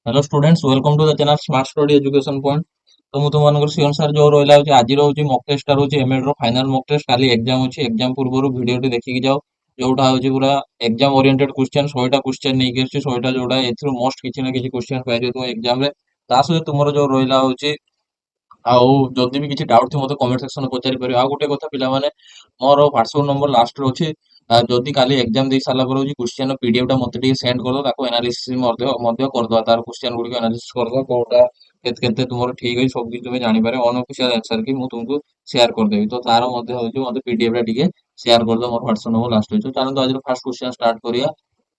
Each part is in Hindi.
Hello students, welcome to the channel smart study education point. तो ମୁଁ ତୁମମାନଙ୍କର ସି ଅନୁସାରେ ଯୋଉ ରହିଲା ହଉଛି ଆଜି ରହୁଛି ମକ୍ ଟେଷ୍ଟ ରହୁଛି ଏମଏଡ ର ଫାଇନାଲ ମକ୍ ଟେଷ୍ଟ। କାଲି ଏକ୍ଜାମ ଅଛି, ଏକ୍ଜାମ ପୂର୍ବରୁ ଭିଡିଓଟି ଦେଖିକି ଯାଅ। ଯୋଉଟା ହଉଛି ପୁରା ଏକ୍ଜାମ ଓରିଏଣ୍ଟେଡ କ୍ୱେଶ୍ଚନ, 100ଟା କ୍ୱେଶ୍ଚନ ନେଇକି ଆସିଛି। 100ଟା ଯୋଉଟା ଏଥିରୁ ମୋଷ୍ଟ କିଛି ନା କିଛି କ୍ୱେଶ୍ଚନ ପାଇଯିବ ତୁମ ଏକ୍ଜାମ ରେ। ତା ସହିତ ତୁମର ଯୋଉ ରହିଲା ହଉଛି ଆଉ ଯଦି ବି କିଛି ଡାଉଟ୍ ଥିବ ମତେ କମେଣ୍ଟ ସେକ୍ସନରେ ପଚାରି ପାରିବ। ଆଉ ଗୋଟେ କଥା ପିଲାମାନେ, ମୋର ହ୍ୱାଟ୍ସଆପ ନମ୍ବର ଲାଷ୍ଟରେ ଅଛି। ଯଦି କାଲି ଏକ୍ଜାମ ଦେଇ ସାରିଲା ପରେ ହଉଛି କ୍ୱେଶ୍ଚନ ପିଡିଏଫ ଟା ମତେ ଟିକେ ସେଣ୍ଡ କରିଦବ, ତାକୁ ଆନାଲିସିସ୍ ମଧ୍ୟ କରିଦବା। ତାର କ୍ୱେଶ୍ଚନ ଗୁଡିକ ଆନାଲିସିସ୍ କରିଦବା, କୋଉଟା କେତେ କେତେ ତୁମର ଠିକ ଅଛି ସବୁ କିଛି ତୁମେ ଜାଣିପାରିବ। ଅନଅଫିସିଆଲ ଆନ୍ସର କି ମୁଁ ତୁମକୁ ସେୟାର କରିଦେବି। ତ ତାର ମଧ୍ୟ ହଉଛି ମତେ ପିଡିଏଫ ଟା ଟିକେ ସେୟାର କରିଦବ। ମୋର ହ୍ୱାଟ୍ସଆପ ନମ୍ବର ଲାଷ୍ଟ ଅଛି। ଚାଲନ୍ତୁ ଆଜିର ଫାର୍ଷ୍ଟ କ୍ୱେଶ୍ଚନ ଷ୍ଟାର୍ଟ କରିବା।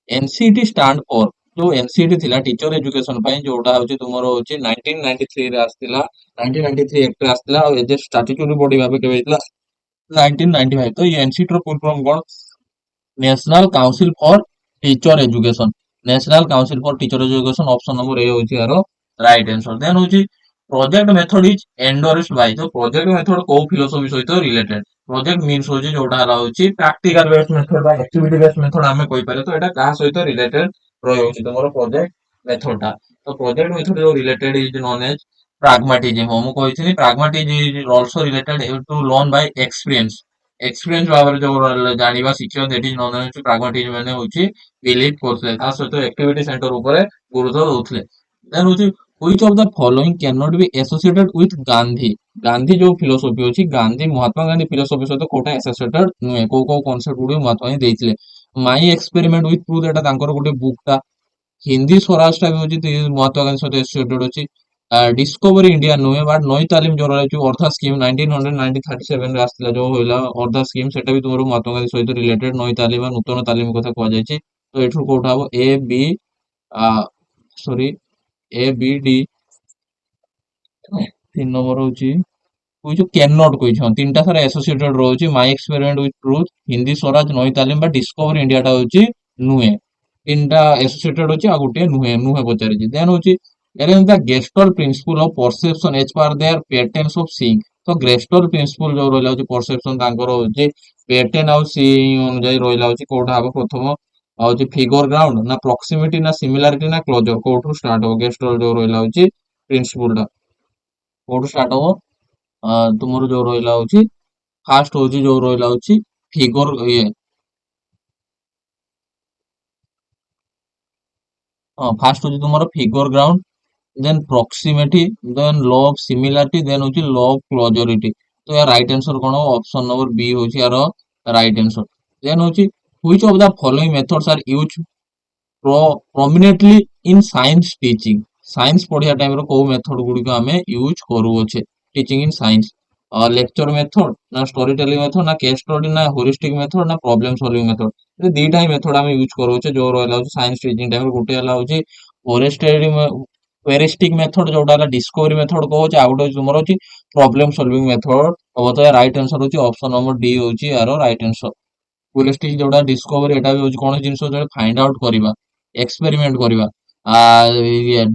एनसीईटी ଷ୍ଟାଣ୍ଡ ଫର ଯୋଉ ଏନସିଇଟି ଥିଲା ଟିଚର ଏଜୁକେସନ ପାଇଁ, ଯୋଉଟା ହଉଛି ତୁମର ହଉଛି 1993 ରେ ଆସିଥିଲା। 1993 ଆକ୍ଟ ରେ ଆସିଥିଲା ଆଉ ଏଜ ଷ୍ଟାଟ୍ୟୁଟୋରୀ ବଡି ଭାବେ କେବେ ହେଇଥିଲା 1995। ତ ये एनसीईटी ର ଫୁଲ ଫର୍ମ କଣ? National council for teacher education. National council for teacher education, option number A ହଉଛି ଏହାର ରାଇଟ ଆନ୍ସର। ଦେନ୍ ହଉଛି ପ୍ରୋଜେକ୍ଟ ମେଥଡ ଇଜ ଏଣ୍ଡୋର୍ସଡ ବାଇ। ତ ପ୍ରୋଜେକ୍ଟ ମେଥଡ କୋଉ ଫିଲୋସଫି ସହିତ ରିଲେଟେଡ? ପ୍ରୋଜେକ୍ଟ ମିନ୍ସ ହଉଛି ଯୋଉଟା ହେଲା ହଉଛି ପ୍ରାକ୍ଟିକାଲ ବେସ୍ଡ ମେଥଡ ବା ଆକ୍ଟିଭିଟି ବେସ୍ଡ ମେଥଡ ଆମେ କହିପାରିବା। ତ ଏଟା କାହା ସହିତ ରିଲେଟେଡ ରହିଯାଉଛି ତମର ପ୍ରୋଜେକ୍ଟ ମେଥଡ ଟା? ତ ପ୍ରୋଜେକ୍ଟ ମେଥଡ ଯୋଉ related is known as pragmatism. ମୁଁ କହିଥିଲି pragmatism is also related to learn by experience. Experience ଭାବରେ ଯୋଉ ଜାଣିବା ଶିଖିବା, that is known as pragmatism. ମାନେ ହଉଛି ବିଲିଭ କରୁଥିଲେ, ତା ସହିତ ଆକ୍ଟିଭିଟି ସେଣ୍ଟର ଉପରେ ଗୁରୁତ୍ୱ ଦଉଥିଲେ। ଦେନ୍ ହଉଛି which of the following cannot be associated with Gandhi? Gandhi ଯୋଉ ଫିଲୋସଫି ଅଛି, ଗାନ୍ଧୀ ମହାତ୍ମା ଗାନ୍ଧୀ ଫିଲୋସଫି ସହିତ କୋଉଟା ଆସୋସିଏଟେଡ ନୁହେଁ? କୋଉ କୋଉ କନସେପ୍ଟ ଗୁଡିକ ମହାତ୍ମା ଗାନ୍ଧୀ ଦେଇଥିଲେ? ମାଇ ଏକ୍ସପେରିମେଣ୍ଟ ୱିଥ ଟ୍ରୁଥ, ଏଟା ତାଙ୍କର ଗୋଟେ ବୁକ୍ ଟା। ହିନ୍ଦୀ ସ୍ୱରାଜ ଟା ବି ହଉଛି ମହାତ୍ମା ଗାନ୍ଧୀ ସହିତ ଆସୋସିଏଟେଡ ଅଛି। डिस्कवरी इंडिया नुहे बाट नई तालीम जो रही अर्धा स्कीम 1937 ରେ ଆସିଥିଲା ଯୋଉ ହେଲା ଅର୍ଧା ସ୍କିମ୍, ସେଟା ବି ତୁମର ମହାତ୍ମା ଗାନ୍ଧୀ ସହିତ ରିଲେଟେଡ। ନଇ ତାଲିମ ବା ନୂତନ ତାଲିମ କଥା କୁହାଯାଇଛି। ତ ଏଠୁ କୋଉଟା ହବ? A B sorry A B D. तीन नंबर हଉଛି କହିଛୁ କ୍ୟାନ୍ ନଟ୍ କହିଛୁ। ହଁ, ତିନିଟା ସାରା ଆସୋସିଏଟେଡ ରହୁଛି। My experiment with truth, Hind Swaraj, Nai Talim ବା ଡିସ୍କଭର ଇଣ୍ଡିଆ ଟା ହଉଛି ନୁହେଁ। ତିନିଟା ଆସୋସିଏଟେଡ ଅଛି, ଆଉ ଗୋଟେ ନୁହେଁ। ନୁହେଁ ପଚାରିଛି। ଦେନ୍ ହଉଛି arrange the gestalt principle of perception as per their patterns of seeing। ତ ଗେଷ୍ଟଲ ପ୍ରିନ୍ସିପଲ ଯୋଉ ରହିଲା ହଉଛି ପରସେପସନ, ତାଙ୍କର ହଉଛି ପ୍ୟାଟର୍ନ ଆଉ ସିଇଂ ଅନୁଯାୟୀ ରହିଲା ହଉଛି କୋଉଟା ହବ? ପ୍ରଥମ ହଉଛି ଫିଗର ଗ୍ରାଉଣ୍ଡ, ନା ପ୍ରକ୍ସିମିଟି, ନା ସିମିଲାରିଟି, ନା କ୍ଲୋଜର? କୋଉଠୁ ଷ୍ଟାର୍ଟ ହବ ଗେଷ୍ଟଲ ଯୋଉ ରହିଲା ହଉଛି ପ୍ରିନ୍ସିପଲ ଟା? କୋଉଠୁ ଷ୍ଟାର୍ଟ ହବ? ତୁମର ଯୋଉ ରହିଲା ହଉଛି ଫାଷ୍ଟ ହଉଛି ଯୋଉ ରହିଲା ହଉଛି ଫିଗର ହଁ, ଫାଷ୍ଟ ହଉଛି ତୁମର figure ground, then proximity, then law of similarity, then ହଉଛି ଲ ଅଫ କ୍ଲୋଜରିଟି। ତ ୟା ରାଇଟ ଆନ୍ସର କଣ ହବ? ଅପସନ ନମ୍ବର ବି ହଉଛି ୟାର ରାଇଟ ଆନ୍ସର। ଦେନ୍ ହଉଛି which of the following methods are used prominently in science teaching? Science ପଢିବା ଟାଇମରେ କୋଉ ମେଥଡ ଗୁଡିକ ଆମେ ୟୁଜ କରୁଅଛେ ଟିଚିଂ ଇନ ସାଇନ୍ସ? ଲେକ୍ଚର ମେଥଡ, ନା ଷ୍ଟୋରି ଟେଲିଂ ମେଥଡ, ନା କେସ୍ ଷ୍ଟଡି, ନା ହୋରିଷ୍ଟିକ ମେଥଡ, ନା ପ୍ରୋବ୍ଲେମ ସଲଭିଂ ମେଥଡ? ଏ ଦିଟା ହିଁ ମେଥଡ ଆମେ ୟୁଜ କରୁଛେ ଯୋଉ ରହିଲା ହଉଛି ସାଇନ୍ସ ଟିଚିଂ ଟାଇମରେ। ଗୋଟେ ହେଲା ହଉଛି ହେରିଷ୍ଟିକ ମେଥଡ, ଯୋଉଟା ହେଲା ଡିସ୍କଭରି ମେଥଡ କହୁଛି। ଆଉ ଗୋଟେ ତୁମର ହଉଛି ପ୍ରୋବ୍ଲେମ ସଲଭିଂ ମେଥଡ ହବ। ତ ରାଇଟ ଆନ୍ସର ହଉଛି ଅପସନ ନମ୍ବର ଡି ହଉଛି ୟାର ରାଇଟ ଆନ୍ସର। ହୋଲିଷ୍ଟିକ ଯୋଉଟା ଡିସ୍କଭରି, ଏଟା ବି ହଉଛି କୌଣସି ଜିନିଷ ଯେତେବେଳେ ଫାଇଣ୍ଡ ଆଉଟ କରିବା, ଏକ୍ସପେରିମେଣ୍ଟ କରିବା,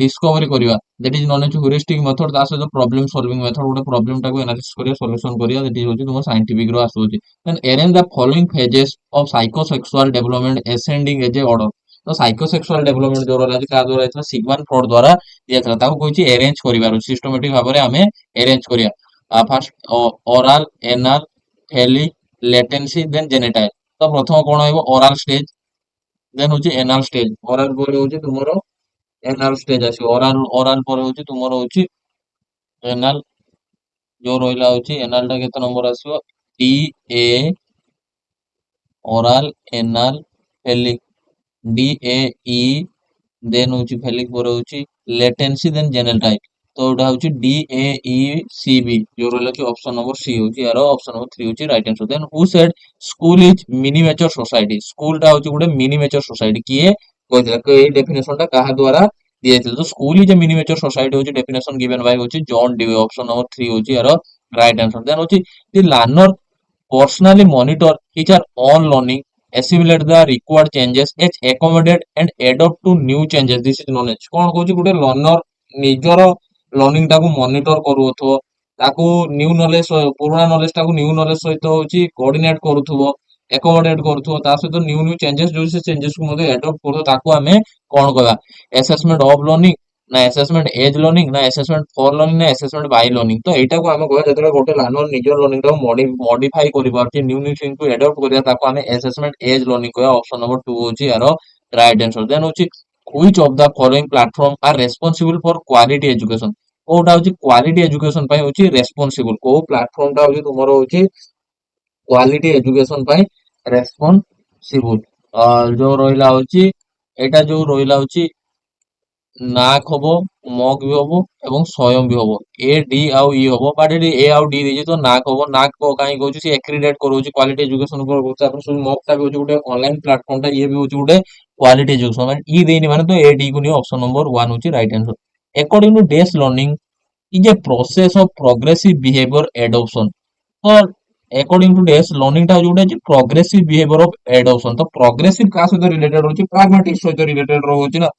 ଡିସ୍କଭରି କରିବା, that is non age ହ୍ୟୁରିଷ୍ଟିକ method. ତା ସହିତ ପ୍ରୋବ୍ଲେମ ସଲଭିଂ ମେଥଡ, ଗୋଟେ ପ୍ରୋବ୍ଲେମ ଟାକୁ ଆନାଲିସିସ୍ କରିବା, ସଲ୍ୟୁସନ କରିବା, ଦେଟ ଇଜ ହଉଛି ତୁମ ସାଇଣ୍ଟିଫିକ ର ଆସୁଛି। ଦେନ୍ arrange the following phases of psychosexual development ascending as a order। ତ ସାଇକୋସେକ୍ସୁଆଲ ଡେଭଲପମେଣ୍ଟ ଯୋଉ ରହିଲା କାହା ଦ୍ୱାରା ହେଇଥିଲା? ସିଗମଣ୍ଡ ଫ୍ରଏଡ ଦ୍ୱାରା ଦିଆଯାଇଥିଲା। ତାକୁ କହିଛି ଆରେଞ୍ଜ କରିବାର, ସିଷ୍ଟମେଟିକ ଭାବରେ ଆମେ ଆରେଞ୍ଜ କରିବା। ଫାର୍ଷ୍ଟ ଓରାଲ, ଏନାଲ, ଫେଲିକ, ଲେଟେନ୍ସି, ଦେନ୍ ଜେନେଟାଇଲ। ତ ପ୍ରଥମ କଣ ହେବ? ଓରାଲ ଷ୍ଟେଜ, ଦେନ୍ ହଉଛି ଏନାଲ ଷ୍ଟେଜ। ଓରାଲ ପରେ ହଉଛି ତୁମର ଏନାଲ ଷ୍ଟେଜ ଆସିବ। ଓରାଲ ଓରାଲ ପରେ ହଉଛି ତୁମର ହଉଛି ଏନାଲ। ଯୋଉ ରହିଲା ହଉଛି ଏନାଲ ଟା କେତେ ନମ୍ବର ଆସିବ? ଟି ଏ ଓରାଲ, ଏନାଲ, ଫେଲିକ, ଡି ଏ ଇ, ଦେନ୍ ହଉଛି ଫେଲିକ ପରେ ହଉଛି ଲେଟେନ୍ସି, ଦେନ୍ ଜେନେଟାଇଲ। ତ ଏଇଟା ହଉଛି D A E C B, ଯୋଉ ରହିଲା ହଉଛି ଅପସନ ନମ୍ବର ସି ହଉଛି ୟାର ଅପସନ ନମ୍ବର 3 ହଉଛି right answer. Then who said school is miniature society? School ଟା ହଉଛି ଗୋଟେ ମିନିମେଚର ସୋସାଇଟି। କିଏ କହିଥିଲା? ଏଇ ଡେଫିନେସନ ଟା କାହା ଦ୍ୱାରା ଦିଆଯାଇଥିଲା? ତ ସ୍କୁଲ ଇଜ ଏ ମିନିମେଚର ସୋସାଇଟି ହଉଛି ଡେଫିନେସନ ଗିଭେନ ବାଇ ହଉଛି ଜନ୍ ଡିୱେ। ଅପସନ ନମ୍ବର 3 ହଉଛି ୟାର ରାଇଟ ଆନ୍ସର। ଦେନ୍ ହଉଛି the learner personally monitor teacher on learning, assimilate the required changes, as accommodate and adapt to new changes, this is known as। କଣ କହୁଛି? ଗୋଟେ ଲର୍ନର ନିଜର ଲର୍ନିଂ ଟାକୁ ମନିଟର କରୁଥିବ, ତାକୁ ନ୍ୟୁ ନଲେଜ, ପୁରୁଣା ନଲେଜ ଟାକୁ ନ୍ୟୁ ନଲେଜ ସହିତ ହଉଛି କୋଅର୍ଡିନେଟ କରୁଥିବ, ଏକୋମୋଡେଟ କରୁଥିବ, ତା ସହିତ ନ୍ୟୁ ନ୍ୟୁ ଚେଞ୍ଜେସ ଯୋଉ ସେ ଚେଞ୍ଜେସ କୁ ମଧ୍ୟ ଆଡପ୍ଟ କରୁଥିବ, ତାକୁ ଆମେ କଣ କହିବା? ଆସେସମେଣ୍ଟ ଅଫ ଲର୍ନିଂ, ना असेसमेंट एज लर्निंग ना असेसमेंट फॉर लर्निंग ना असेसमेंट बाय लर्निंग। तो एटा को हम कहबा जतले गोटे लर्नर निजर लर्निंग को मॉडिफाई करि पारछि न्यू न्यू थिंग को एडॉप्ट करिया ताको हमें असेसमेंट एज लर्निंग कहबा। ऑप्शन नंबर 2 होछि यारो राइट आंसर। देन होछि which of the following platform are responsible for quality education. कोटा होछि क्वालिटी एजुकेशन पय होछि रेस्पोंसिबल को प्लेटफॉर्म टा होछि तुमरो होछि क्वालिटी एजुकेशन ପାଇଁ ରେସ୍ପନ୍ସିବୁଲ। ଯୋଉ ରହିଲା ହଉଛି ଏଇଟା ଯୋଉ ରହିଲା ହଉଛି ନାକ୍ ହବ, ମକ୍ ବି ହବ ଏବଂ ସ୍ୱୟଂ ବି ହବ। ଏ ଡି ଆଉ ଇ ହବ, ବଟ୍ ଏଠି ଏ ଆଉ ଡି ଦେଇଛି ତ ନାକ୍ ହବ। ନାକ୍ କାହିଁ କହୁଛି ସେ ଏକ୍ରିଡେଟ୍ କରୁଛି କ୍ୱାଲିଟି ଏଜୁକେସନ ଉପରେ କହୁଛି। ତାପରେ ସବୁ ମକ୍ ଟା ବି ହଉଛି ଗୋଟେ ଅନଲାଇନ ପ୍ଲାଟଫର୍ମ ଟା, ଇଏ ବି ହଉଛି ଗୋଟେ କ୍ୱାଲିଟି ଏଜୁକେସନ। ମାନେ ଇ ଦେଇନି ମାନେ ତ ଏ ଡି କୁ ନିଅ। ଅପସନ ନମ୍ବର 1 ହଉଛି right answer. According to Day's learning is a process of progressive behavior adoption। ତ according to Day's learning ଟା ଯୋଉଟା ଅଛି progressive behavior of adoption। ତ progressive କାହା ସହିତ ରିଲେଟେଡ ରହୁଛି? pragmatic ସହିତ ରିଲେଟେଡ ରହୁଛି ନା।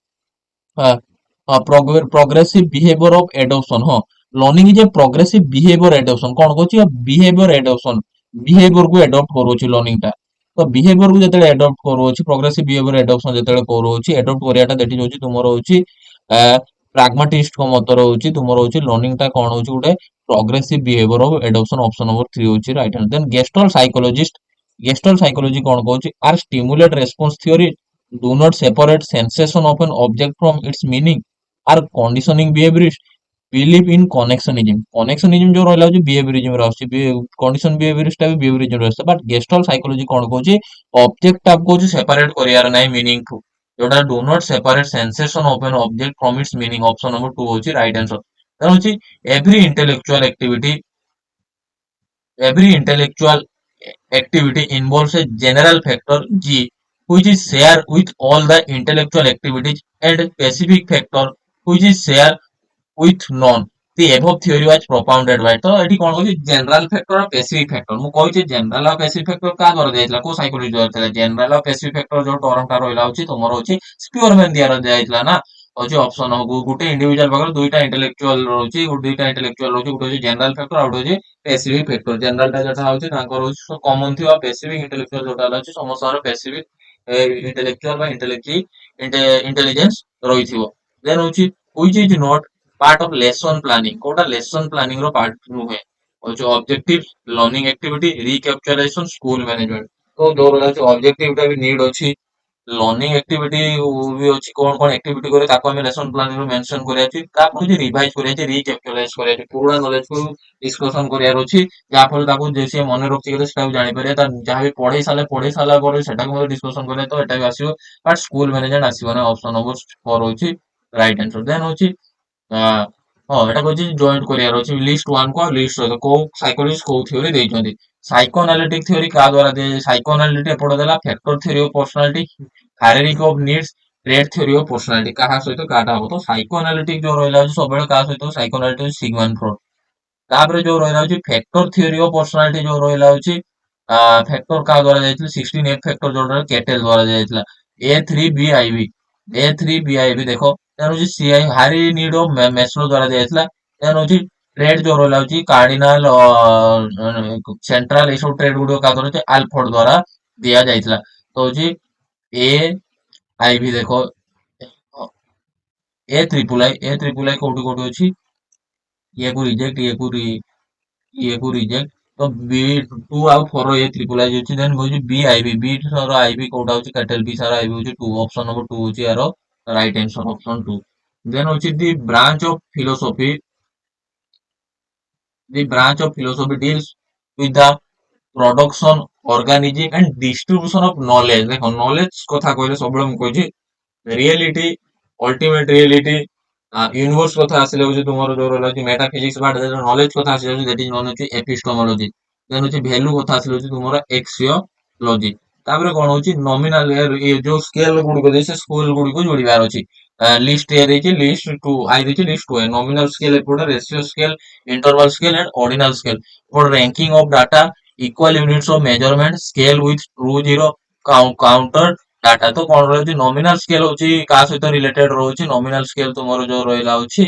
progressive behavior of adoption। ହଁ, learning is a progressive behavior adoption। କଣ କହୁଛି? behavior adoption, behavior କୁ adopt କରୁଛି learning ଟା। ତ behavior କୁ ଯେତେବେଳେ adopt କରୁଅଛି, progressive behavior adoption ଯେତେବେଳେ କରୁଅଛି, adopt କରିବାଟା ଦେଠି ହଉଛି ତୁମର ହଉଛି pragmatist ଙ୍କ ମତ ରହୁଛି ତୁମର ହଉଛି learning ଟା କଣ ହଉଛି ଗୋଟେ progressive behavior of adoption। Option number 3 ହଉଛି ରାଇଟ ଆନ୍ସର। ଦେନ୍ gestalt psychology କଣ କହୁଛି? are stimulate response theory do not separate sensation of an object from its meaning are conditioning behaviorist believe in connectionism। connectionism जो ରହିଲା ହଉଛି behaviorism ରେ ଆସୁଛି। condition behaviorist ଟା ବି behaviorism ରେ ଆସୁଛି। but gestalt psychology କଣ କହୁଛି? object ଟା କହୁଛି separate କରିବାର ନାହିଁ meaning ଠୁ। ଯୋଉଟା do not separate sensation of an object from its meaning। Option number 2 ହଉଛି ରାଇଟ ଆନ୍ସର। ତାର ହଉଛି every intellectual activity involves a general factor G which is shared with all the intellectual activities and a specific factor which is shared with none। The above theory was propounded by। ତ ଏଠି କଣ କହୁଛି? ଜେନେରାଲ ଫ୍ୟାକ୍ଟର ଆଉ ସ୍ପେସିଫିକ ଫ୍ୟାକ୍ଟର। ମୁଁ କହୁଛି ଜେନେରାଲ ଆଉ ସ୍ପେସିଫିକ ଫ୍ୟାକ୍ଟର କାହା ଦ୍ୱାରା ଦିଆଯାଇଥିଲା? କୋଉ ସାଇକୋଲୋଜି ଦ୍ୱାରା ଥିଲା? ଜେନେରାଲ ଆଉ ସ୍ପେସିଫିକ ଫ୍ୟାକ୍ଟର ଯୋଉ ଟର୍ମ ଟା ରହିଲା ହଉଛି ତମର ହଉଛି ସ୍ପିୟରମ୍ୟାନ ଦ୍ୱାରା ଦିଆଯାଇଥିଲା ନା। ହଉଛି ଅପସନ ଗୋଟେ ଇଣ୍ଡିଭିଜୁଆଲ ପାଖରେ ଦୁଇଟା ଇଣ୍ଟେଲେକ୍ଚୁଆଲ ରହୁଛି, ଦୁଇଟା ଇଣ୍ଟେଲେକ୍ଚୁଆଲ ରହୁଛି। ଗୋଟେ ହଉଛି ଜେନେରାଲ ଫ୍ୟାକ୍ଟର ଆଉ ଗୋଟେ ହଉଛି ସ୍ପେସିଫିକ ଫ୍ୟାକ୍ଟର। ଜେନେରାଲ ଟା ଯୋଉଟା ହଉଛି ତାଙ୍କର ହଉଛି କମନ ଥିବ, ସ୍ପେସିଫିକ ଇଣ୍ଟେଲେକ୍ଚୁଆଲ ଯୋଉଟା ଅଛି ସମସ୍ତଙ୍କର ସ୍ପେସିଫିକ ଇଣ୍ଟେଲେକ୍ଚୁଆଲ ବା ଇଣ୍ଟେଲିଜେନ୍ସ ରହିଥିବ। ଦେନ୍ ହଉଛି which is not part of lesson planning। କୋଉଟା ଲେସନ ପ୍ଲାନିଂ ର ପାର୍ଟ ନୁହେଁ। ହଉଛି objective learning activity recapitulation school management. ତ ଯୋଉ ରହିଛି ଅବଜେକ୍ଟିଭ ଟା ବି ନିଡ୍ ଅଛି, ଲର୍ନିଂ ଆକ୍ଟିଭିଟି ବି ଅଛି। କଣ କଣ ଆକ୍ଟିଭିଟି করে ତାକୁ ଆମେ ଲେସନ ପ୍ଲାନିଂ ରେ ମେନସନ କରିବା ଅଛି। ତାପରେ ହଉଛି ରିଭାଇଜ କରିବା ଅଛି, ରିକ୍ୟାପଚରାଇଜ କରିବା ଅଛି। ପୁରୁଣା ନଲେଜ କୁ ଡିସ୍କସନ କରିବାର ଅଛି, ଯାହା ଫଳରେ ତାକୁ ଯେ ସିଏ ମନେ ରଖିଗଲେ ସେଟାକୁ ଜାଣିପାରିବା। ତା ଯାହା ବି ପଢେଇ ସାରିଲା ପରେ ସେଟାକୁ ମଧ୍ୟ ଡିସ୍କସନ କରିବା, ତ ଏଟା ବି ଆସିବ। ବଟ୍ ସ୍କୁଲ ମ୍ୟାନେଜମେଣ୍ଟ ଆସିବ ନା। ଅପସନ ନମ୍ବର 4 ହଉଛି ରାଇଟ ଆନ୍ସର। ଦେନ୍ ହଉଛି ହଁ ଏଟା କହୁଛି ଜଏଣ୍ଟ କରିବାର ଅଛି ଲିଷ୍ଟ 1 କୁ ଆଉ ଲିଷ୍ଟ ସହିତ। କୋଉ ସାଇକୋଲୋଜିଷ୍ଟ କୋଉ ଥିଓରି ଦେଇଛନ୍ତି? ସାଇକୋଆନାଲିଟିକ ଥିଓରି କାହା ଦ୍ୱାରା ଦିଆଯାଇଛି? ସାଇକୋଆନାଲିଟିକ ଏପଟେ ଦେଲା factor theory of personality, hierarchy of needs, trait theory of personality. କାହା ସହିତ କାହାଟା ହବ? ତ ସାଇକୋଆନାଲିଟିକ ଯୋଉ ରହିଲା ହଉଛି ସବୁବେଳେ କାହା ସହିତ? ସାଇକୋଆନାଲିଟିକ ସିଗମଣ୍ଡ ଫ୍ରଏଡ। ତାପରେ ଯୋଉ ରହିଲା ହଉଛି ଫ୍ୟାକ୍ଟର ଥିଓରି ଅଫ ପର୍ସନାଲିଟି ଯୋଉ ରହିଲା ହଉଛି ଫ୍ୟାକ୍ଟର କାହା ଦ୍ୱାରା ଯାଇଥିଲା? 16F ଫ୍ୟାକ୍ଟର ଯୋଉଟା କେଟେଲ ଦ୍ୱାରା ଦିଆଯାଇଥିଲା। A3BIV, A3BIV ଦେଖ। ଦେନ୍ ହଉଛି CI ହାରି ନିଡ୍ ଅଫ ମେସ୍ଲୋ ଦ୍ୱାରା ଦିଆଯାଇଥିଲା। ଦେନ୍ ହଉଛି ଟ୍ରେଡ୍ ଯୋଉ ରହିଲା ହଉଛି କାର୍ଡିନାଲ ସେଣ୍ଟ୍ରାଲ, ଏଇ ସବୁ ଟ୍ରେଡ୍ ଗୁଡିକ କାହା ଦ୍ୱାରା? ଆଲଫୋର୍ଡ ଦ୍ୱାରା ଦିଆଯାଇଥିଲା। ତ ହଉଛି AIV ଦେଖ, A triple I କୋଉଠି କୋଉଠି ଅଛି? ଇଏକୁ ରିଜେକ୍ଟ, ଇଏକୁ ରିଜେକ୍ଟ। ତ B2 ଆଉ 4 A triple I ଅଛି। ଦେନ୍ ହଉଛି BIV, B ର ଆଇଭି କୋଉଟା ହଉଛି? କ୍ୟାଟେଲ। B ସାର ଆଇଭି ହଉଛି 2। ଅପସନ ନମ୍ବର 2 ହଉଛି ୟାର ରାଇଟ ଆନ୍ସର। ଅପସନ 2। ଦେନ୍ ହଉଛି the branch of philosophy deals with the production, organism and distribution of knowledge। ଦେଖ knowledge କଥା କହିଲେ ସବୁବେଳେ ମୁଁ କହିଛି ରିଏଲିଟି, ଅଲ୍ଟିମେଟ ରିଏଲିଟି, ୟୁନିଭର୍ସ କଥା ଆସିଲେ ହଉଛି ତୁମର ଯୋଉ ରହିଲା ମେଟାଫିଜିକ୍ସ, ବା ନଲେଜ କଥା ଆସିଯାଉଛି ସେଠି ମନେ ହଉଛି ଏପିଷ୍ଟମୋଲୋଜି। ଦେନ୍ ହଉଛି ଭ୍ୟାଲୁ କଥା ଆସିଲେ ହଉଛି ତୁମର ଏକ୍ସିଓଲୋଜି। ତାପରେ କଣ ହଉଛି ନମିନାଲ ଯୋଉ ସ୍କେଲ ଗୁଡିକ ଦେଇଛି ସେ ସ୍କେଲ ଗୁଡିକୁ ଯୋଡିବାର ଅଛି। ଲିଷ୍ଟ ଏ ଦେଇଛି, ଲିଷ୍ଟ 2 ଆଇ ଦେଇଛି, ଲିଷ୍ଟ 2 ନମିନାଲ ସ୍କେଲ ଏପଟେ, ratio scale, interval scale and ordinal scale for ranking of data, equal units of measurement, scale with true zero, counter data। ତ କଣ ରହୁଛି? ନମିନାଲ ସ୍କେଲ ହଉଛି କାହା ସହିତ ରିଲେଟେଡ ରହୁଛି? ନମିନାଲ ସ୍କେଲ ତୁମର ଯୋଉ ରହିଲା ହଉଛି